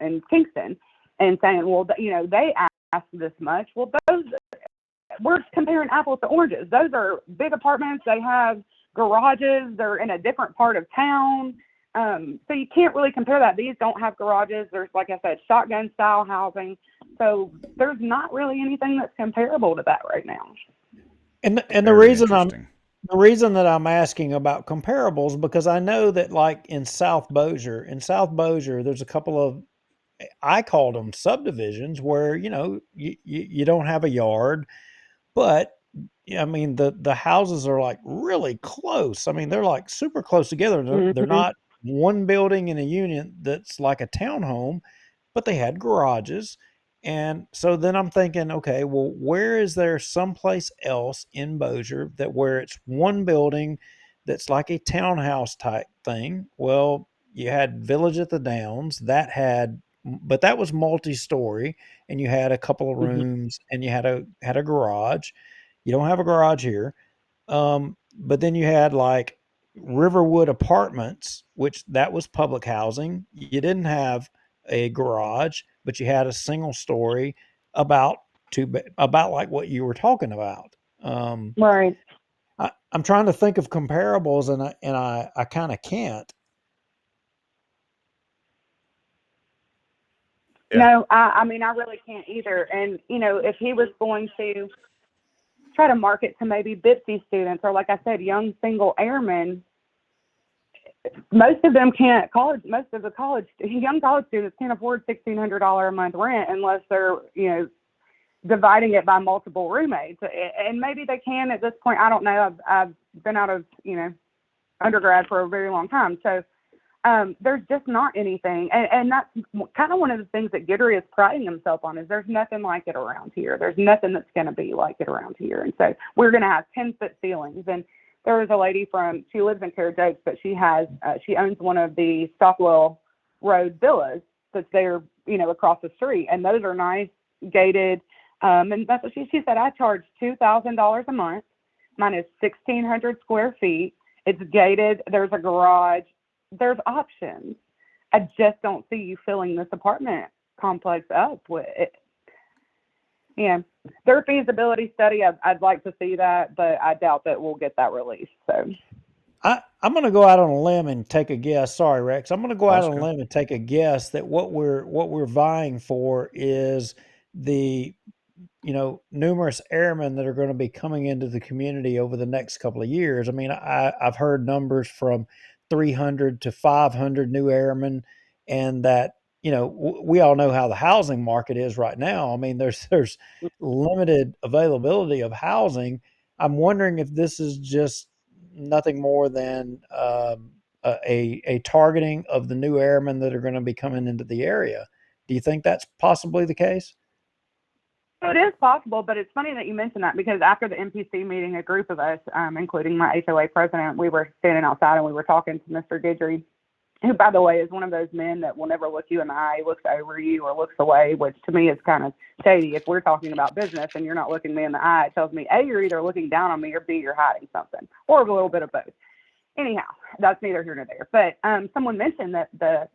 in Kingston and saying, well, they asked this much. Well, we're comparing apples to oranges. Those are big apartments. They have garages. They're in a different part of town. So you can't really compare that. These don't have garages. There's, like I said, shotgun style housing. So there's not really anything that's comparable to that right now. And the Very reason interesting. the reason that I'm asking about comparables, because I know that like in South Bossier, there's a couple of, I called them subdivisions where, you don't have a yard, but I mean, the houses are like really close. I mean, they're like super close together. They're Mm-hmm. not one building in a unit that's like a townhome, but they had garages. And so then I'm thinking, okay, well, where is there someplace else in Bossier that where it's one building that's like a townhouse type thing? Well, you had Village at the Downs but that was multi-story, and you had a couple of Mm-hmm. rooms, and you had a garage. You don't have a garage here. But then you had like Riverwood Apartments, which that was public housing. You didn't have a garage, but you had a single story about about like what you were talking about. Right. I'm trying to think of comparables, and I kind of can't. Yeah. No, I mean, I really can't either. And, if he was going to try to market to maybe BIPSI students or, like I said, young single airmen, most of them can't most of the young college students can't afford $1,600 a month rent unless they're, dividing it by multiple roommates. And maybe they can at this point. I don't know. I've been out of, undergrad for a very long time. So there's just not anything. And that's kind of one of the things that Gittery is priding himself on is there's nothing like it around here. There's nothing that's going to be like it around here. And so we're going to have 10-foot ceilings. And there was a lady she lives in Carriage Oaks, but she owns one of the Stockwell Road villas that's there, across the street. And those are nice, gated. And that's what she said. I charge $2,000 a month. Mine is 1,600 square feet. It's gated. There's a garage. There's options. I just don't see you filling this apartment complex up with it. Yeah, their feasibility study, I'd like to see that, but I doubt that we'll get that released. So I'm going to go out on a limb and take a guess. Sorry, Rex. I'm going to go out That's on a good. limb and take a guess that what we're vying for is the numerous airmen that are going to be coming into the community over the next couple of years. I mean, I've heard numbers from 300 to 500 new airmen, and that we all know how the housing market is right now. I mean, there's limited availability of housing. I'm wondering if this is just nothing more than a targeting of the new airmen that are going to be coming into the area. Do you think that's possibly the case? So it is possible, but it's funny that you mentioned that because after the MPC meeting, a group of us, including my HOA president, we were standing outside and we were talking to Mr. Guidry, who, by the way, is one of those men that will never look you in the eye, looks over you or looks away, which to me is kind of shady. If we're talking about business and you're not looking me in the eye, it tells me, A, you're either looking down on me, or B, you're hiding something, or a little bit of both. Anyhow, that's neither here nor there. But someone mentioned that the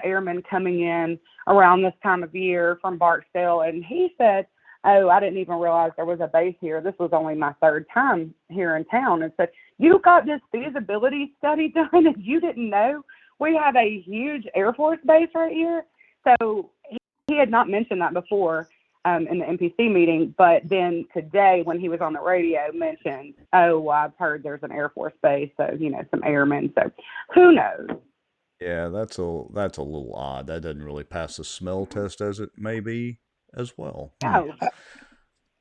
airmen coming in around this time of year from Barksdale, and he said, oh, I didn't even realize there was a base here. This was only my third time here in town. And said, you got this feasibility study done and you didn't know? We have a huge Air Force base right here. So he had not mentioned that before in the MPC meeting, but then today when he was on the radio mentioned, oh, I've heard there's an Air Force base, so, some airmen. So who knows? Yeah, that's a little odd. That doesn't really pass the smell test as it may be as well. No.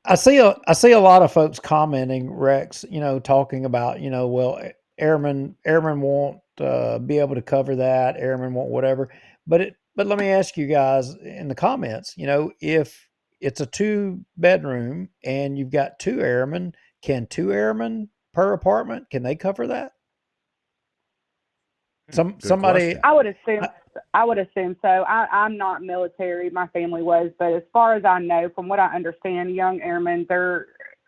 I see a lot of folks commenting, Rex, talking about, well, airmen won't be able to cover that, airmen won't whatever. But let me ask you guys in the comments, if it's a 2-bedroom and you've got 2 airmen, can 2 airmen per apartment, can they cover that? Somebody, I would assume so. I'm not military. My family was, but as far as I know, from what I understand, young airmen,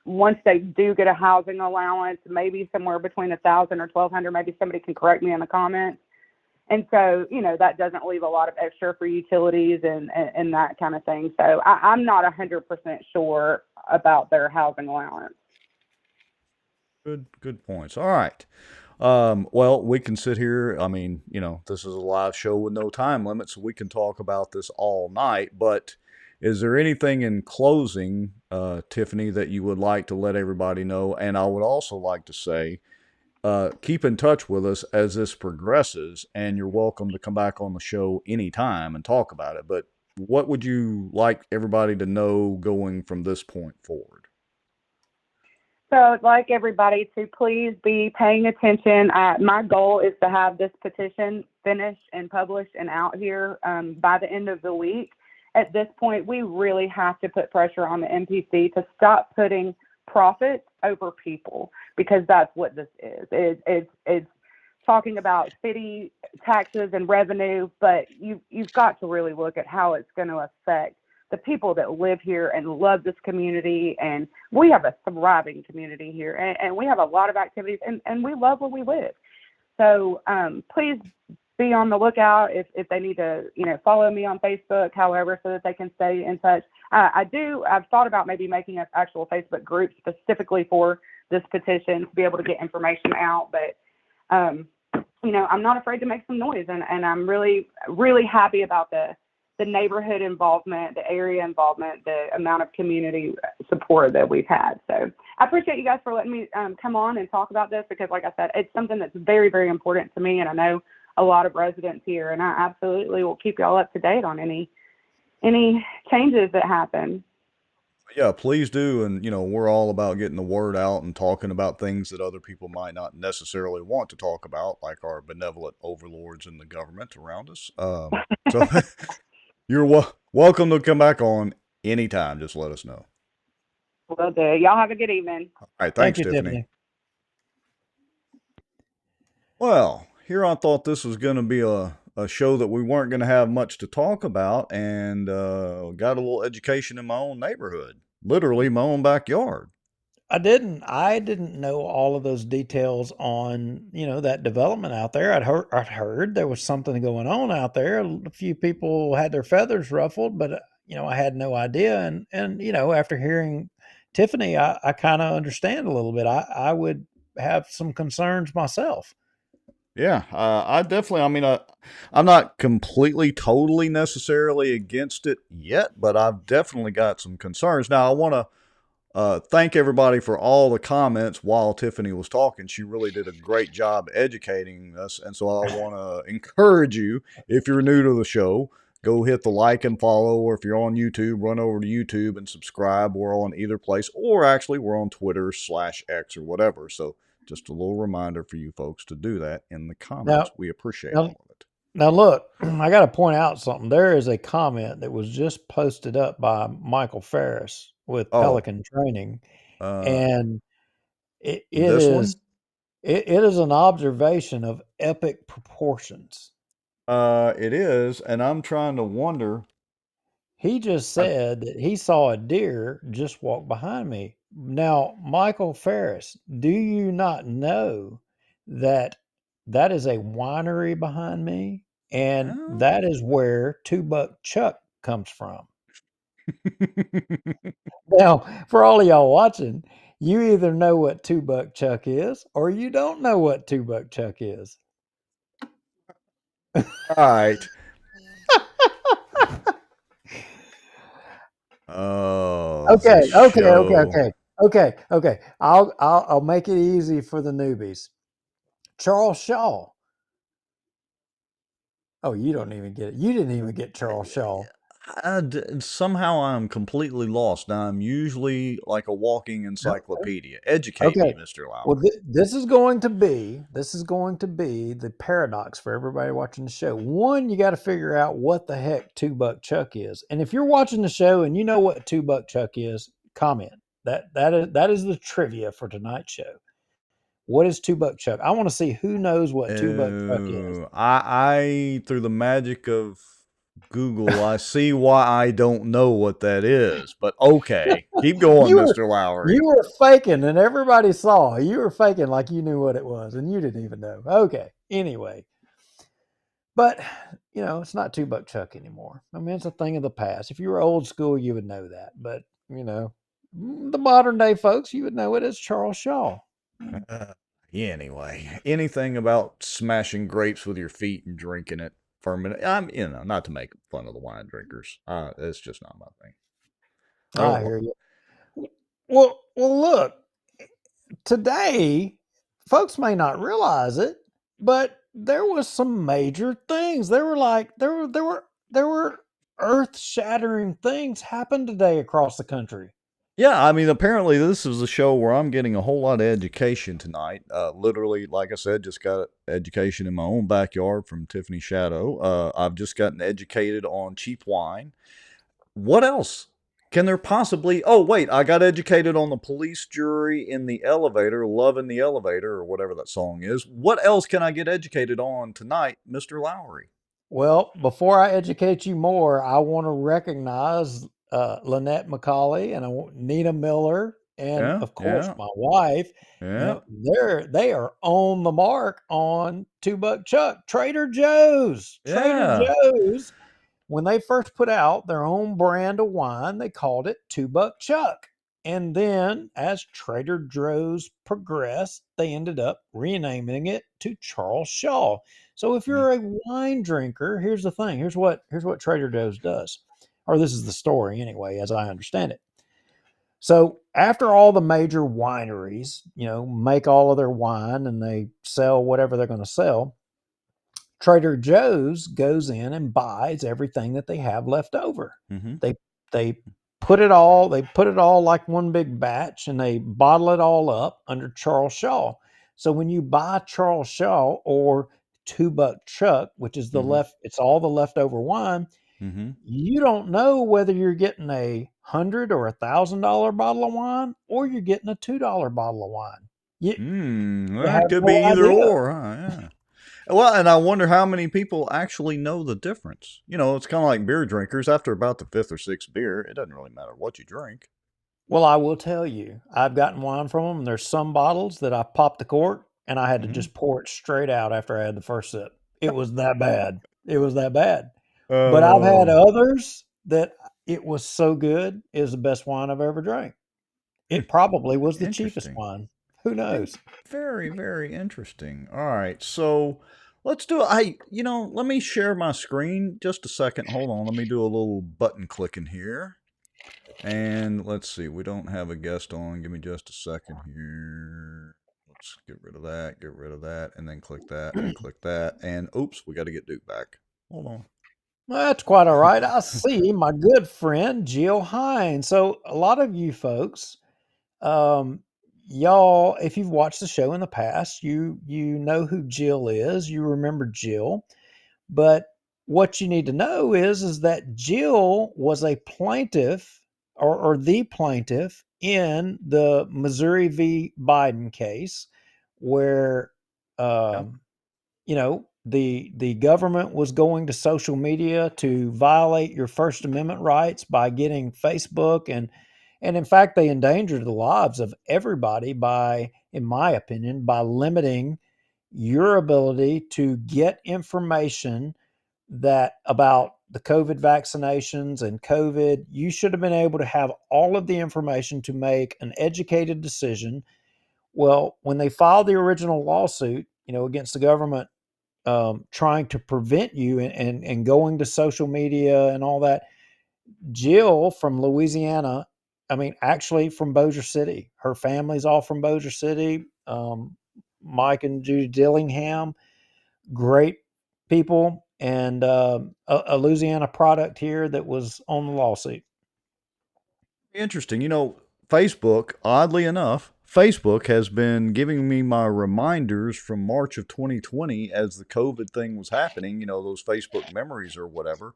once they do get a housing allowance, maybe somewhere between 1,000 or 1,200. Maybe somebody can correct me in the comments. And so, that doesn't leave a lot of extra for utilities and that kind of thing. So I'm not 100% sure about their housing allowance. Good points. All right. Well, we can sit here. I mean, this is a live show with no time limit, so we can talk about this all night. But is there anything in closing, Tiffany, that you would like to let everybody know? And I would also like to say, keep in touch with us as this progresses, and you're welcome to come back on the show anytime and talk about it. But what would you like everybody to know going from this point forward? So I'd like everybody to please be paying attention. My goal is to have this petition finished and published and out here by the end of the week. At this point, we really have to put pressure on the MPC to stop putting profit over people, because that's what this is. It's talking about city taxes and revenue, but you've got to really look at how it's going to affect the people that live here and love this community. And we have a thriving community here, and we have a lot of activities, and we love where we live. So please be on the lookout if they need to, follow me on Facebook, however, so that they can stay in touch. I've thought about maybe making an actual Facebook group specifically for this petition to be able to get information out. But, I'm not afraid to make some noise, and I'm really, really happy about the neighborhood involvement, the area involvement, the amount of community support that we've had. So I appreciate you guys for letting me come on and talk about this, because like I said, it's something that's very, very important to me. And I know a lot of residents here, and I absolutely will keep y'all up to date on any changes that happen. Yeah, please do. And, we're all about getting the word out and talking about things that other people might not necessarily want to talk about, like our benevolent overlords in the government around us. So you're welcome to come back on anytime. Just let us know. Will do. Y'all have a good evening. All right. Thanks, Thank you, Tiffany. Well, here I thought this was going to be a show that we weren't going to have much to talk about, and got a little education in my own neighborhood, literally my own backyard. I didn't know all of those details on, that development out there. I'd heard there was something going on out there. A few people had their feathers ruffled, but I had no idea. And after hearing Tiffany, I kind of understand a little bit. I would have some concerns myself. Yeah, I definitely, I'm not completely, totally necessarily against it yet, but I've definitely got some concerns. Now, I want to thank everybody for all the comments while Tiffany was talking. She really did a great job educating us. And so I want to encourage you, if you're new to the show, go hit the like and follow, or if you're on YouTube, run over to YouTube and subscribe. We're on either place, or actually we're on Twitter/X or whatever. So just a little reminder for you folks to do that in the comments. Now, We appreciate now, all of it. now look, I got to point out something. There is a comment that was just posted up by Michael Ferris with Oh, Pelican Training, uh, and it this is one? it is an observation of epic proportions. It is, and I'm trying to wonder. He just I, said that he saw a deer just walk behind me. Now, Michael Ferris, do you not know that that is a winery behind me? And well, that is where Two Buck Chuck comes from. Now, for all of y'all watching, you either know what Two Buck Chuck is or you don't know what Two Buck Chuck is. all right. Oh, Okay, this okay, okay, show. okay, okay, okay. I'll make it easy for the newbies. Charles Shaw. Oh, you don't even get it. You didn't even get Charles Shaw. Somehow I'm completely lost. Now I'm usually like a walking encyclopedia. Educate me, Okay. Mr. Well, Lowry. this is going to be the paradox for everybody watching the show. One, you got to figure out what the heck Two Buck Chuck is, and if you're watching the show and you know what Two Buck Chuck is, comment. That is the trivia for tonight's show. What is Two Buck Chuck? I want to see who knows what Two Buck Chuck is. I through the magic of Google, I see why I don't know what that is. But okay, keep going, You were Mr. Lowry. you were faking, and everybody saw. You were faking like you knew what it was, and you didn't even know. Okay. Anyway, but it's not Two Buck Chuck anymore. I mean, it's a thing of the past. If you were old school, you would know that. But the modern day folks, you would know it as Charles Shaw. Yeah, anyway, anything about smashing grapes with your feet and drinking it for a minute. I'm, not to make fun of the wine drinkers. It's just not my thing. I Oh, hear you. Well, look. Today, folks may not realize it, but there was some major things. There were earth-shattering things happen today across the country. yeah. I mean, apparently this is a show where I'm getting a whole lot of education tonight. Literally, like I said, just got education in my own backyard from Tiffany Shatto. I've just gotten educated on cheap wine. What else can there possibly? Oh, wait, I got educated on the police jury in the elevator, Love in the Elevator, or whatever that song is. What else can I get educated on tonight, Mr. Lowry? Well, before I educate you more, I want to recognize Lynette McCauley and Nina Miller, and Yeah, of course yeah, my wife. yeah, They are on the mark on Two Buck Chuck, Trader Joe's, Trader yeah. Joe's. When they first put out their own brand of wine, they called it Two Buck Chuck. And then, as Trader Joe's progressed, they ended up renaming it to Charles Shaw. So, if Mm, you're a wine drinker, here's the thing. Here's what Trader Joe's does, or this is the story anyway, as I understand it. So, after all the major wineries, make all of their wine and they sell whatever they're going to sell, Trader Joe's goes in and buys everything that they have left over. mm-hmm, They they put it all like one big batch and they bottle it all up under Charles Shaw. So when you buy Charles Shaw or Two Buck Chuck, which is mm-hmm, it's all the leftover wine, mm-hmm. you don't know whether you're getting $100 or $1,000 bottle of wine or you're getting a $2 bottle of wine. You That have could no be either idea. or, huh? Yeah. Well, and I wonder how many people actually know the difference. It's kind of like beer drinkers. After about the fifth or sixth beer, it doesn't really matter what you drink. Well, I will tell you, I've gotten wine from them, and there's some bottles that I popped the cork and I had to Mm-hmm. just pour it straight out after I had the first sip. It was that bad. It was that bad. But I've had Oh, others that it was so good, it was the best wine I've ever drank. It probably was the cheapest interesting. wine. Who knows? Very, very interesting. All right, so let's do it. Let me share my screen just a second. Hold on, let me do a little button clicking here. And let's see, we don't have a guest on. Give me just a second here. Let's get rid of that, and then click that, and oops, we got to get Duke back. Hold on. Well, that's quite all right. I see my good friend Jill Hines. So a lot of you folks, um, y'all, if you've watched the show in the past, you know who Jill is. You remember Jill. But what you need to know is that Jill was a plaintiff or the plaintiff in the Missouri v. Biden case, where Yep. um, the government was going to social media to violate your First Amendment rights by getting Facebook and in fact they endangered the lives of everybody by, in my opinion, by limiting your ability to get information that about the COVID vaccinations and COVID. You should have been able to have all of the information to make an educated decision. Well, when they filed the original lawsuit, against the government, trying to prevent you and going to social media and all that, Jill from Louisiana, I mean, actually from Bossier City, her family's all from Bossier City. Mike and Judy Dillingham, great people, and a Louisiana product here that was on the lawsuit. Interesting. Facebook, oddly enough, Facebook has been giving me my reminders from March of 2020 as the COVID thing was happening, those Facebook memories or whatever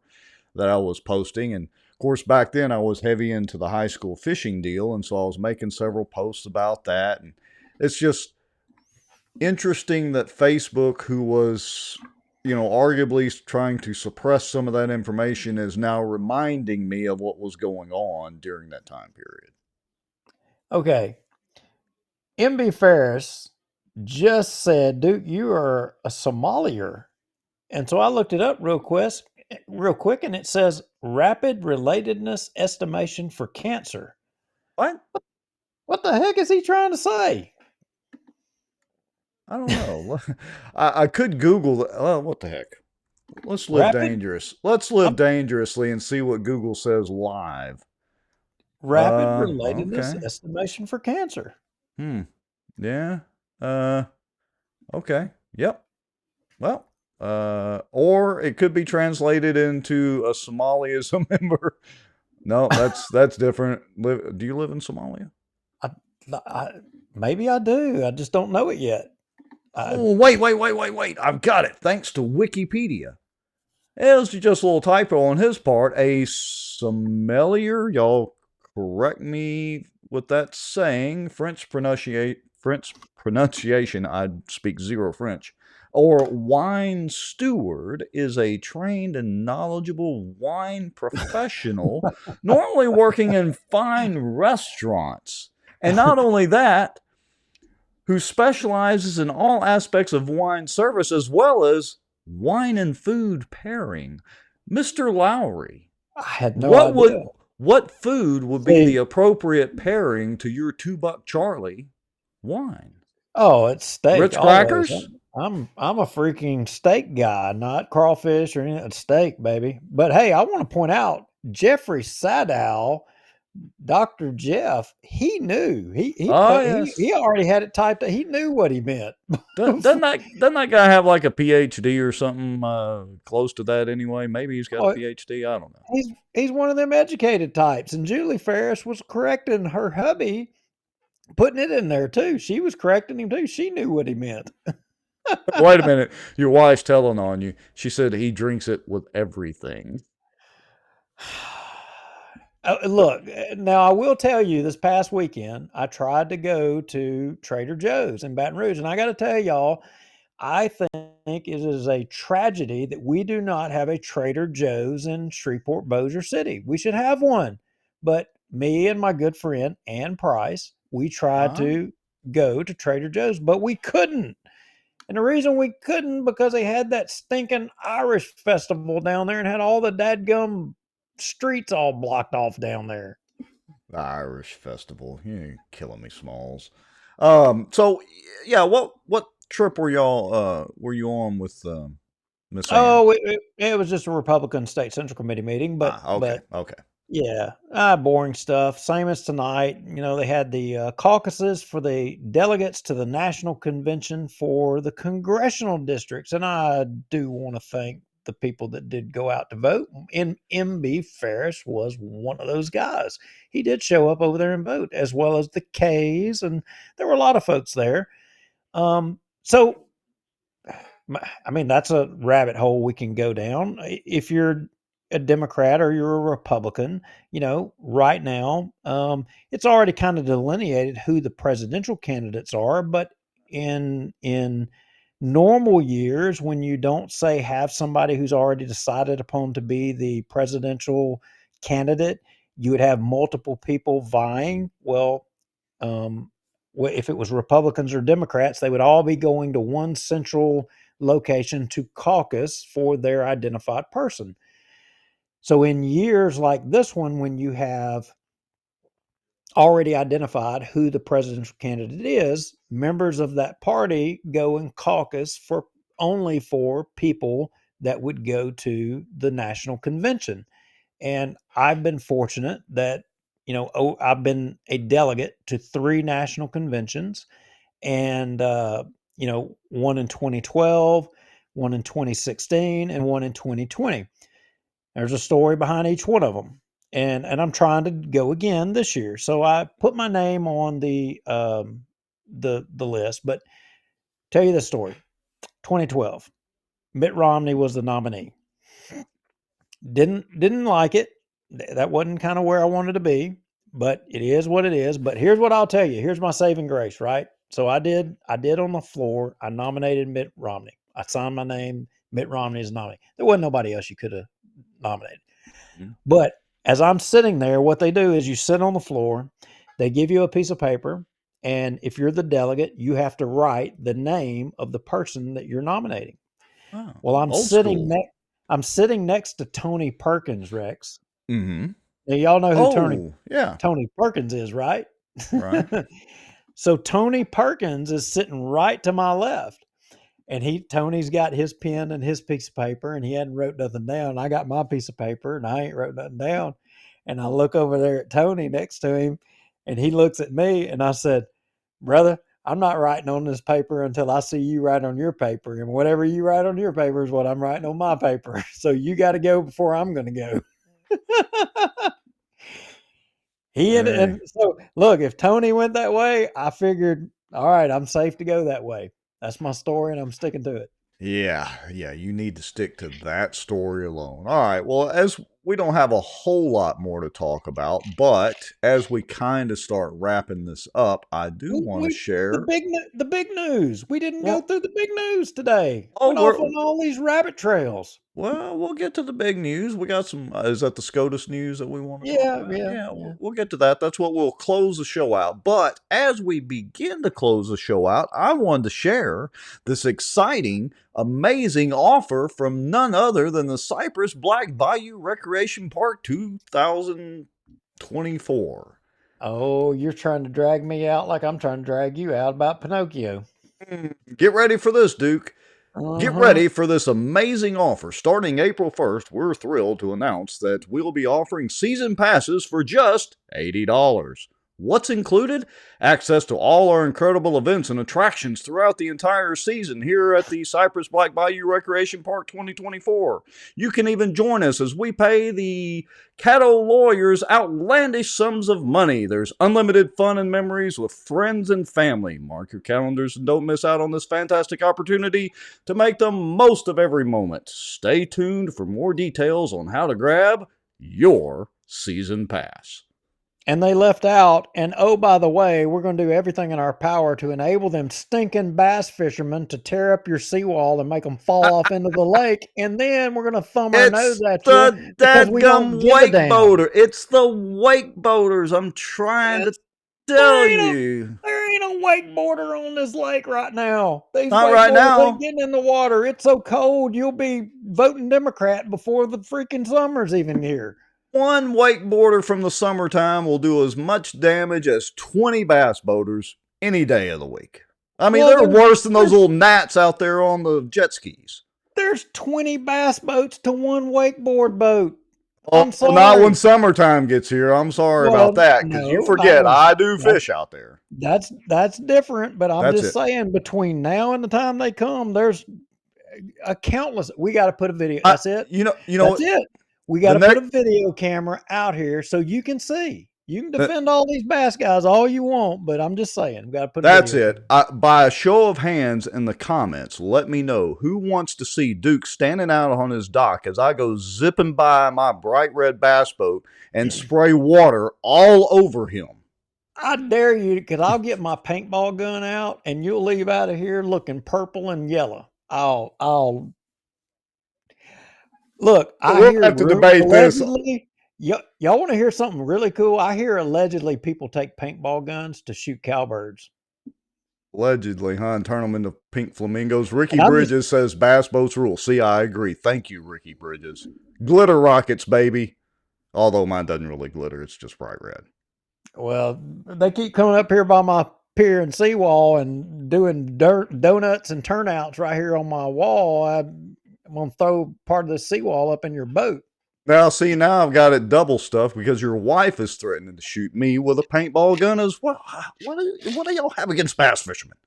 that I was posting. And of course, back then I was heavy into the high school fishing deal. And so I was making several posts about that. And it's just interesting that Facebook, who was, arguably trying to suppress some of that information, is now reminding me of what was going on during that time period. Okay. MB Ferris just said, Duke, you are a Somalier. And so I looked it up real quick, and it says rapid relatedness estimation for cancer. What? What the heck is he trying to say? I don't know. I could Google. What the heck? Let's live Rapid, dangerous. Let's live I'm, dangerously and see what Google says live. rapid relatedness Okay. estimation for cancer. Hmm. Yeah. Uh. Okay. Yep. Well. Or it could be translated into a Somali as a member. No, that's different. Do you live in Somalia? I, I, maybe I do. I just don't know it yet. Oh, wait. I've got it. Thanks to Wikipedia. It was just a little typo on his part. A sommelier, y'all correct me what that's saying. French pronunciation, I speak zero French. Or wine steward is a trained and knowledgeable wine professional, normally working in fine restaurants. And not only that, who specializes in all aspects of wine service as well as wine and food pairing. Mr. Lowry, I had no what idea. what food would be the See, appropriate pairing to your $2 Charlie wine? oh, it's steak Ritz always. crackers? I'm a freaking steak guy, not crawfish or anything. It's steak, baby. But hey, I want to point out Jeffrey Sadow, Dr. Jeff, he knew. Oh He yes. already had it typed up. He knew what he meant. Doesn't that guy have like a PhD or something close to that anyway? Maybe he's got a Oh, PhD. I don't know. he's one of them educated types. And Julie Ferris was correcting her hubby, putting it in there too. She was correcting him too. She knew what he meant. Wait a minute. Your wife's telling on you. She said he drinks it with everything. Look, now I will tell you, this past weekend, I tried to go to Trader Joe's in Baton Rouge, and I got to tell y'all, I think it is a tragedy that we do not have a Trader Joe's in Shreveport, Bossier City. We should have one. But me and my good friend Ann Price, we tried Huh? to go to Trader Joe's, but we couldn't. And the reason we couldn't because they had that stinking Irish festival down there and had all the dadgum streets all blocked off down there. The Irish festival. You're killing me, Smalls. So yeah, what trip were you on with Miss Ann? Oh, it was just a Republican State Central Committee meeting, Okay, but okay. yeah, boring stuff. Same as tonight. They had the caucuses for the delegates to the national convention for the congressional districts, and I do want to thank the people that did go out to vote. And MB Ferris was one of those guys. He did show up over there and vote, as well as the K's, and there were a lot of folks there. So I mean, that's a rabbit hole we can go down. If you're a Democrat or you're a Republican, right now, it's already kind of delineated who the presidential candidates are. But in normal years, when you don't say have somebody who's already decided upon to be the presidential candidate, you would have multiple people vying. Well, if it was Republicans or Democrats, they would all be going to one central location to caucus for their identified person. So in years like this one, when you have already identified who the presidential candidate is, members of that party go and caucus for only for people that would go to the national convention. And I've been fortunate that, I've been a delegate to 3 national conventions, and one in 2012, one in 2016, and one in 2020. There's a story behind each one of them, and I'm trying to go again this year. So I put my name on the list. But tell you the story. 2012, Mitt Romney was the nominee. Didn't like it. That wasn't kind of where I wanted to be, but it is what it is. But here's what I'll tell you. Here's my saving grace, right? So I did on the floor. I nominated Mitt Romney. I signed my name. Mitt Romney is nominee. There wasn't nobody else you could have nominated. Mm-hmm. But as I'm sitting there, what they do is you sit on the floor. They give you a piece of paper, and if you're the delegate, you have to write the name of the person that you're nominating. Oh, well, I'm sitting next to Tony Perkins, Rex. Mm-hmm. Now, y'all know who Tony Perkins is, right? Right. So Tony Perkins is sitting right to my left, and Tony's got his pen and his piece of paper, and he hadn't wrote nothing down. I got my piece of paper, and I ain't wrote nothing down. And I look over there at Tony next to him, and he looks at me, and I said, "Brother, I'm not writing on this paper until I see you write on your paper, and whatever you write on your paper is what I'm writing on my paper. So you got to go before I'm going to go." And so look, if Tony went that way, I figured, all right, I'm safe to go that way. That's my story, and I'm sticking to it. Yeah, you need to stick to that story alone. All right, well, as we don't have a whole lot more to talk about, but as we kind of start wrapping this up, I do want to share the big news. We didn't go through the big news today. Went off on all these rabbit trails. Well, we'll get to the big news. We got some. Is that the SCOTUS news that we want to talk about? Yeah. We'll get to that. That's what we'll close the show out. But as we begin to close the show out, I wanted to share this exciting, amazing offer from none other than the Cypress Black Bayou Recreation Park 2024. Oh, you're trying to drag me out like I'm trying to drag you out about Pinocchio. Get ready for this, Duke. Get ready for this amazing offer. Starting April 1st, we're thrilled to announce that we'll be offering season passes for just $80. What's included? Access to all our incredible events and attractions throughout the entire season here at the Cypress Black Bayou Recreation Park 2024. You can even join us as we pay the Shatto lawyers outlandish sums of money. There's unlimited fun and memories with friends and family. Mark your calendars and don't miss out on this fantastic opportunity to make the most of every moment. Stay tuned for more details on how to grab your season pass. And they left out, and oh, by the way, we're going to do everything in our power to enable them stinking bass fishermen to tear up your seagull and make them fall off into the lake, and then we're going to thumb our nose at you because we don't give a damn. Boater. It's the wake boaters. I'm trying to tell you. There ain't a wakeboarder on this lake right now. These Not right now. Ain't getting in the water. It's so cold, you'll be voting Democrat before the freaking summer's even here. One wakeboarder from the summertime will do as much damage as 20 bass boaters any day of the week. I mean, they're worse than those little gnats out there on the jet skis. There's 20 bass boats to one wakeboard boat. I'm sorry. Not when summertime gets here. I'm sorry about that, because you forget I do fish out there. That's different, but I'm just saying between now and the time they come, there's a countless. We got to put a video. I, That's it. you know, That's it. We got the to put next, a video camera out here so you can see. You can defend all these bass guys all you want, but I'm just saying, we got to put a that's video it. camera. By a show of hands in the comments, let me know who wants to see Duke standing out on his dock as I go zipping by my bright red bass boat and spray water all over him. I dare you, because I'll get my paintball gun out and you'll leave out of here looking purple and yellow. I'll look. I We'll hear have to debate this. allegedly. Y'all want to hear something really cool? I hear allegedly people take paintball guns to shoot cowbirds. Allegedly, huh? And turn them into pink flamingos. Ricky And I'm just Bridges says bass boats rule. See, I agree. Thank you, Ricky Bridges. Glitter rockets, baby. Although mine doesn't really glitter, it's just bright red. well, they keep coming up here by my pier and seawall and doing donuts and turnouts right here on my wall. I'm gonna throw part of the seawall up in your boat. Now, see, now I've got it double stuffed because your wife is threatening to shoot me with a paintball gun as well. What do y'all have against bass fishermen?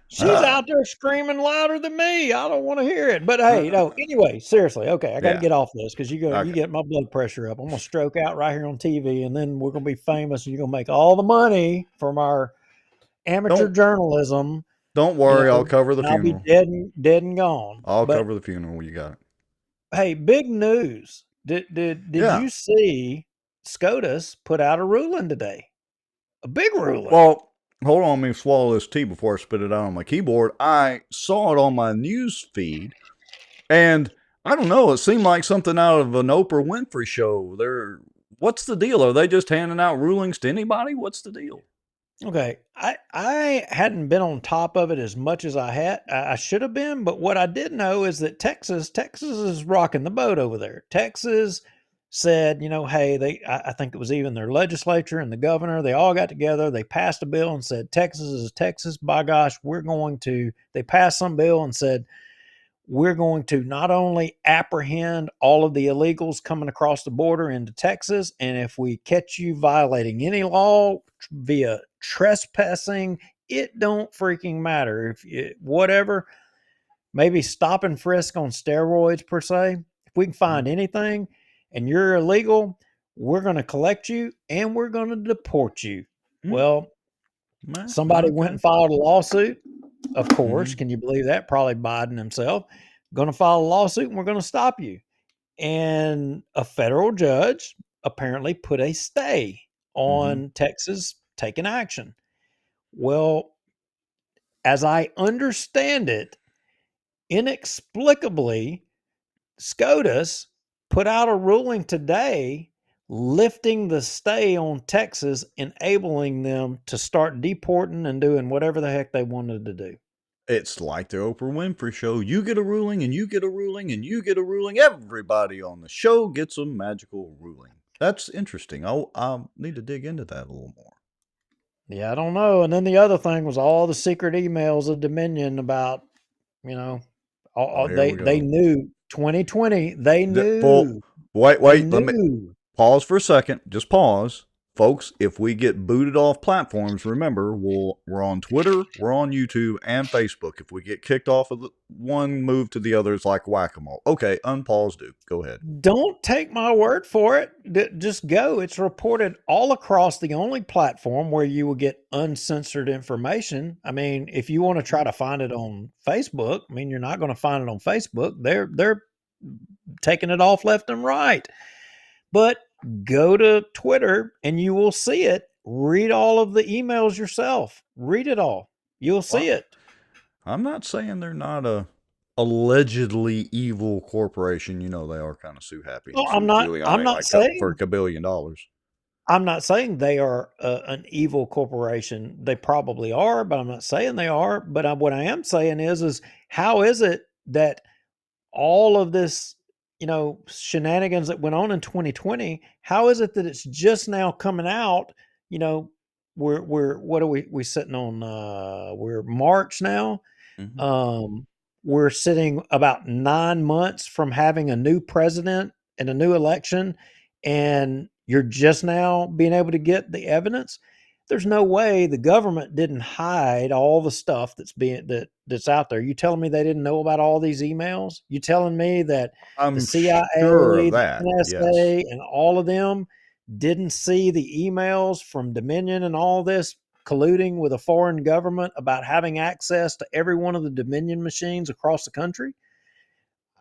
She's out there screaming louder than me. I don't want to hear it. But hey, no, anyway, seriously, okay, I got to get off this because you get my blood pressure up. I'm gonna stroke out right here on TV, and then we're gonna be famous, and you're gonna make all the money from our amateur journalism. Don't worry, I'll cover the I'll be funeral. dead and gone. I'll But cover the funeral. You got it. hey, big news. Did you see SCOTUS put out a ruling today? A big ruling. Well, hold on, let me swallow this tea before I spit it out on my keyboard. I saw it on my news feed, and I don't know, it seemed like something out of an Oprah Winfrey show. What's the deal? Are they just handing out rulings to anybody? What's the deal? Okay, I hadn't been on top of it as much as I should have been, but what I did know is that Texas is rocking the boat over there. Texas said, hey, I think it was even their legislature and the governor, they all got together, they passed a bill and said, Texas is Texas, by gosh, they passed some bill and said, we're going to not only apprehend all of the illegals coming across the border into Texas, and if we catch you violating any law via trespassing, it don't freaking matter. Whatever, maybe stop and frisk on steroids per se. If we can find anything and you're illegal, we're going to collect you and we're going to deport you. Well, somebody went and filed a lawsuit. Of course, can you believe that? Probably Biden himself. Going to file a lawsuit and we're going to stop you. And a federal judge apparently put a stay on Texas taking action. Well, as I understand it, inexplicably, SCOTUS put out a ruling today lifting the stay on Texas, enabling them to start deporting and doing whatever the heck they wanted to do. It's like the Oprah Winfrey show. You get a ruling, and you get a ruling, and you get a ruling. Everybody on the show gets a magical ruling. That's interesting. I'll need to dig into that a little more. Yeah, I don't know. And then the other thing was all the secret emails of Dominion about, they knew 2020. They knew. Wait. Let me pause for a second. Just pause. Folks, if we get booted off platforms, remember, we're on Twitter, we're on YouTube, and Facebook. If we get kicked off of one, move to the other. It's like whack-a-mole. Okay, unpause, Duke. Go ahead. Don't take my word for it. Just go. It's reported all across the only platform where you will get uncensored information. I mean, if you want to try to find it on Facebook, you're not going to find it on Facebook. They're taking it off left and right. But go to Twitter and you will see it. Read all of the emails yourself. Read it all. You'll see it. I'm not saying they're not a allegedly evil corporation. They are kind of sue happy. Well, I'm not saying for $1 billion. I'm not saying they are an evil corporation. They probably are, but I'm not saying they are. But what I am saying is how is it that all of this, shenanigans that went on in 2020, how is it that it's just now coming out? We're what are we sitting on? We're March now. We're sitting about 9 months from having a new president and a new election, and you're just now being able to get the evidence. there's no way the government didn't hide all the stuff that's out there. You telling me they didn't know about all these emails? You telling me that the I'm sure of CIA, the that. Yes. NSA, and all of them didn't see the emails from Dominion and all this colluding with a foreign government about having access to every one of the Dominion machines across the country?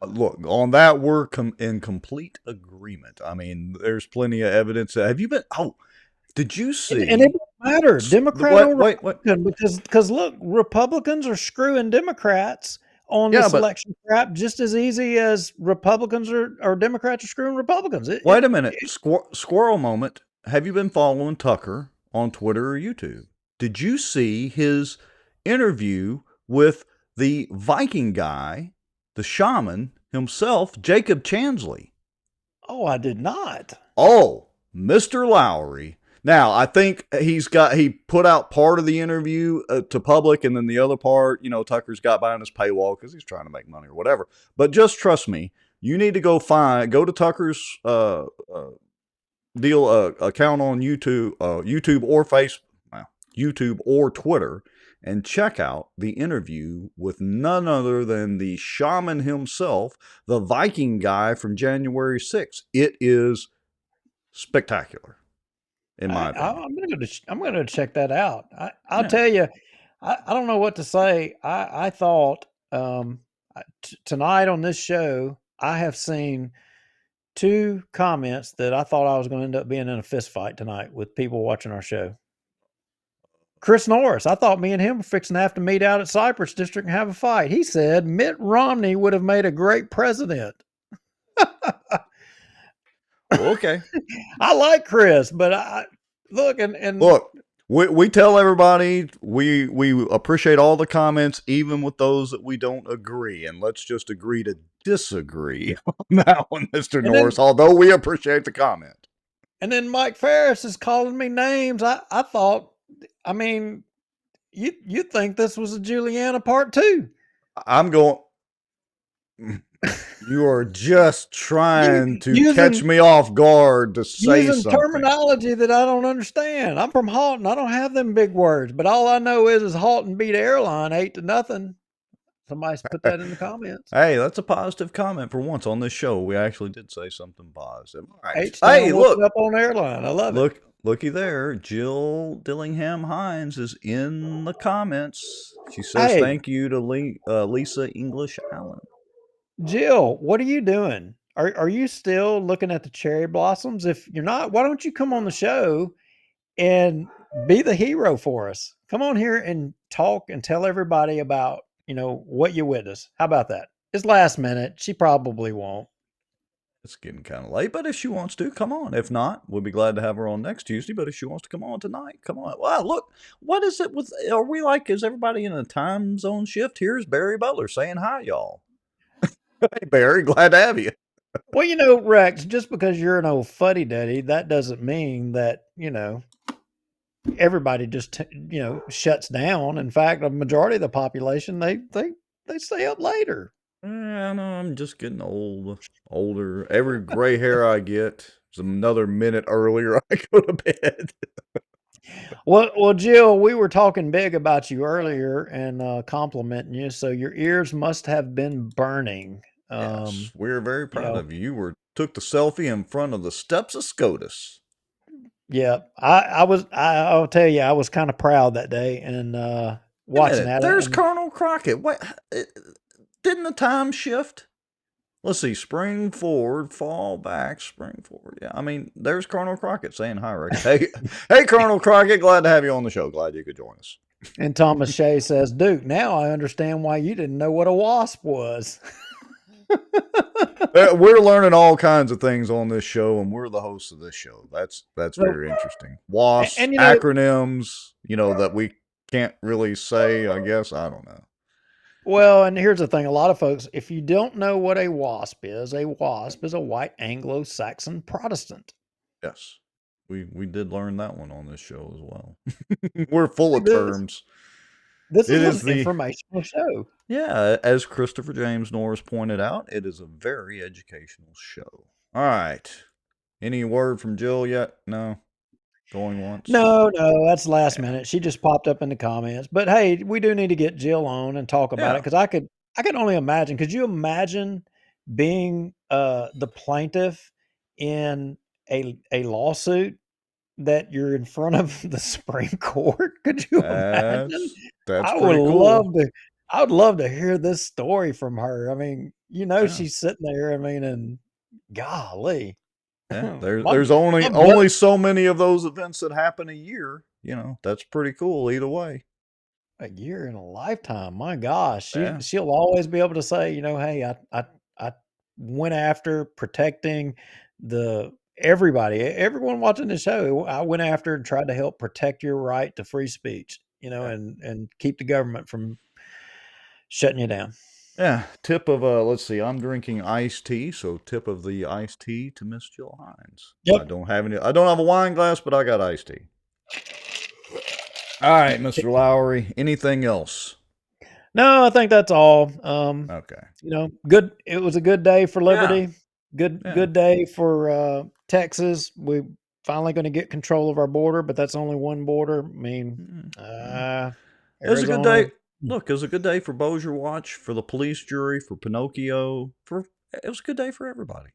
Look, on that we're in complete agreement. I mean, there's plenty of evidence. Have you been? Oh, did you And it see? don't matter, Democrat Wait, or wait, wait. Republican, because look, Republicans are screwing Democrats on Yeah, this but election crap just as easy as Republicans or Democrats are screwing Republicans. wait a minute. Squirrel moment. Have you been following Tucker on Twitter or YouTube? Did you see his interview with the Viking guy, the shaman himself, Jacob Chansley? Oh, I did not. Oh, Mr. Lowry. Now, I think he put out part of the interview to public, and then the other part, Tucker's got behind his paywall because he's trying to make money or whatever. But just trust me, you need to go to Tucker's deal account on YouTube or YouTube or Twitter, and check out the interview with none other than the shaman himself, the Viking guy from January 6th. It is spectacular, in my opinion. I'm gonna check that out. I'll Yeah. tell you, I don't know what to say. I thought tonight on this show, I have seen two comments that I thought I was going to end up being in a fist fight tonight with people watching our show. Chris Norris, I thought me and him were fixing to have to meet out at Cypress District and have a fight. He said Mitt Romney would have made a great president. Okay. I like Chris, but I look and Look, we tell everybody we appreciate all the comments, even with those that we don't agree, and let's just agree to disagree on that one, Mr. Norris. Although we appreciate the comment. And then Mike Ferris is calling me names. I thought, I mean, you think this was a Juliana part 2? I'm going. You are just trying to catch me off guard to say using something. terminology that I don't understand. I'm from Halton. I don't have them big words, but all I know is Halton beat Airline 8-0. Somebody's put that in the comments. Hey, that's a positive comment for once on this show. We actually did say something positive. All right. Hey, look up on Airline. I love it. Looky there. Jill Dillingham Hines is in the comments. She says thank you to Lisa English Allen. Jill, what are you doing? Are you still looking at the cherry blossoms? If you're not, why don't you come on the show and be the hero for us? Come on here and talk and tell everybody about, what you witnessed. How about that? It's last minute. She probably won't. It's getting kind of late, but if she wants to, come on. If not, we'll be glad to have her on next Tuesday. But if she wants to come on tonight, come on. Wow, look, what is it with? Are we like? Is everybody in a time zone shift? Here's Barry Butler saying hi, y'all. Hey, Barry, glad to have you. Well, Rex, just because you're an old fuddy duddy, that doesn't mean that everybody just shuts down. In fact, a majority of the population they stay up later. I know, I'm just getting older. Every gray hair I get is another minute earlier I go to bed. Well, Jill, we were talking big about you earlier and complimenting you. So your ears must have been burning. Yes, we're very proud of you. You took the selfie in front of the steps of SCOTUS. Yeah, I'll tell you, I was kind of proud that day and watching that. There's Colonel Crockett. What? Didn't the time shift? Let's see. Spring forward, fall back, spring forward. Yeah, I mean, there's Colonel Crockett saying hi, Rick. Hey, Colonel Crockett, glad to have you on the show. Glad you could join us. And Thomas Shea says, Duke, now I understand why you didn't know what a wasp was. We're learning all kinds of things on this show, and we're the hosts of this show. That's very interesting. WASP, acronyms, that we can't really say, I guess. I don't know. Well, and here's the thing. A lot of folks, if you don't know what a WASP is a white Anglo-Saxon Protestant. Yes. We did learn that one on this show as well. We're full of terms. This is an informational show. Yeah, as Christopher James Norris pointed out, it is a very educational show. All right. Any word from Jill yet? No? going once? No, that's last minute. She just popped up in the comments. But hey, we do need to get Jill on and talk about it Yeah. because I could only imagine. Could you imagine being the plaintiff in a lawsuit that you're in front of the Supreme Court? Could you imagine? That's I would pretty love cool. to I would love to hear this story from her. I mean, Yeah. she's sitting there, I mean, and golly. Yeah. My There's my blood only so many of those events that happen a year. That's pretty cool either way. a year in a lifetime, my gosh. Yeah. She'll always be able to say, "Hey, I went after protecting the everyone watching the show. I went after and tried to help protect your right to free speech, Yeah. and keep the government from shutting you down." Yeah. Tip of let's see, I'm drinking iced tea, so tip of the iced tea to Miss Jill Hines. Yep. I don't have a wine glass, but I got iced tea. All right, Mr. Lowry. Anything else? No, I think that's all. Okay. Good. It was a good day for Yeah. liberty. Yeah. Good day for Texas. We finally going to get control of our border, but that's only one border. I mean, Yeah. It was a good Arizona. day. Look, it was a good day for Bossier Watch, for the police jury, for Pinocchio. It was a good day for everybody.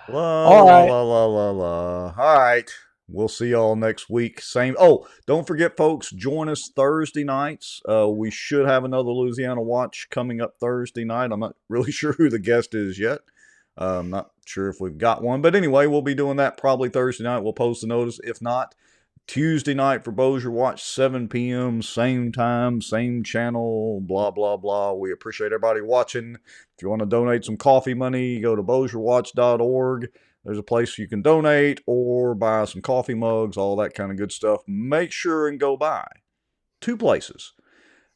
La All la right. la la la la. All right. We'll see y'all next week. Same. Oh, don't forget, folks, join us Thursday nights. We should have another Louisiana Watch coming up Thursday night. I'm not really sure who the guest is yet. I'm not sure if we've got one. But anyway, we'll be doing that probably Thursday night. We'll post a notice. If not, Tuesday night for Bossier Watch, 7 p.m., same time, same channel, blah, blah, blah. We appreciate everybody watching. If you want to donate some coffee money, go to bossierwatch.org. There's a place you can donate or buy some coffee mugs, all that kind of good stuff. Make sure and go by 2 places.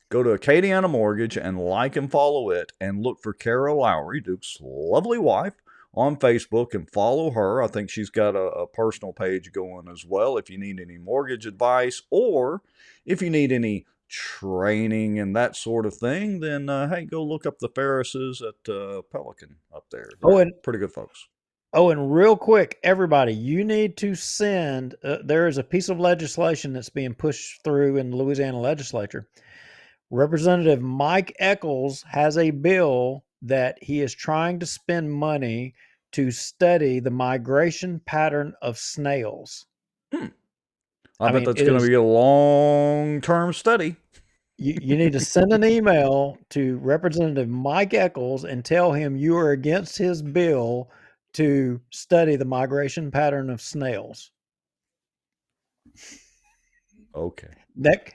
Go to Acadiana Mortgage and like and follow it, and look for Carol Lowry, Duke's lovely wife, on Facebook and follow her. I think she's got a personal page going as well if you need any mortgage advice, or if you need any training and that sort of thing, then hey, go look up the Ferrises at Pelican up there. Oh, They're and pretty good folks. real quick, everybody, you need to send. There is a piece of legislation that's being pushed through in the Louisiana legislature. Representative Mike Eccles has a bill that he is trying to spend money to study the migration pattern of snails. I bet mean, that's it going to is. be a long-term study. You need to send an email to Representative Mike Eccles and tell him you are against his bill to study the migration pattern of snails. Okay.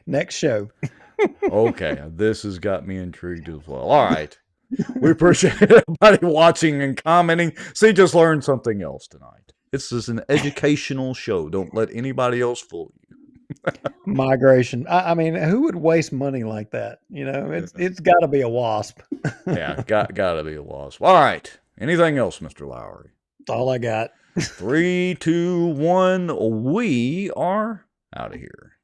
Next show. Okay, this has got me intrigued as well. All right. We appreciate everybody watching and commenting. See, just learned something else tonight. This is an educational show. Don't let anybody else fool you. Migration. I mean, who would waste money like that? It's got to be a wasp. Yeah, gotta be a wasp. All right. Anything else, Mr. Lowry? That's all I got. 3, 2, 1. We are out of here.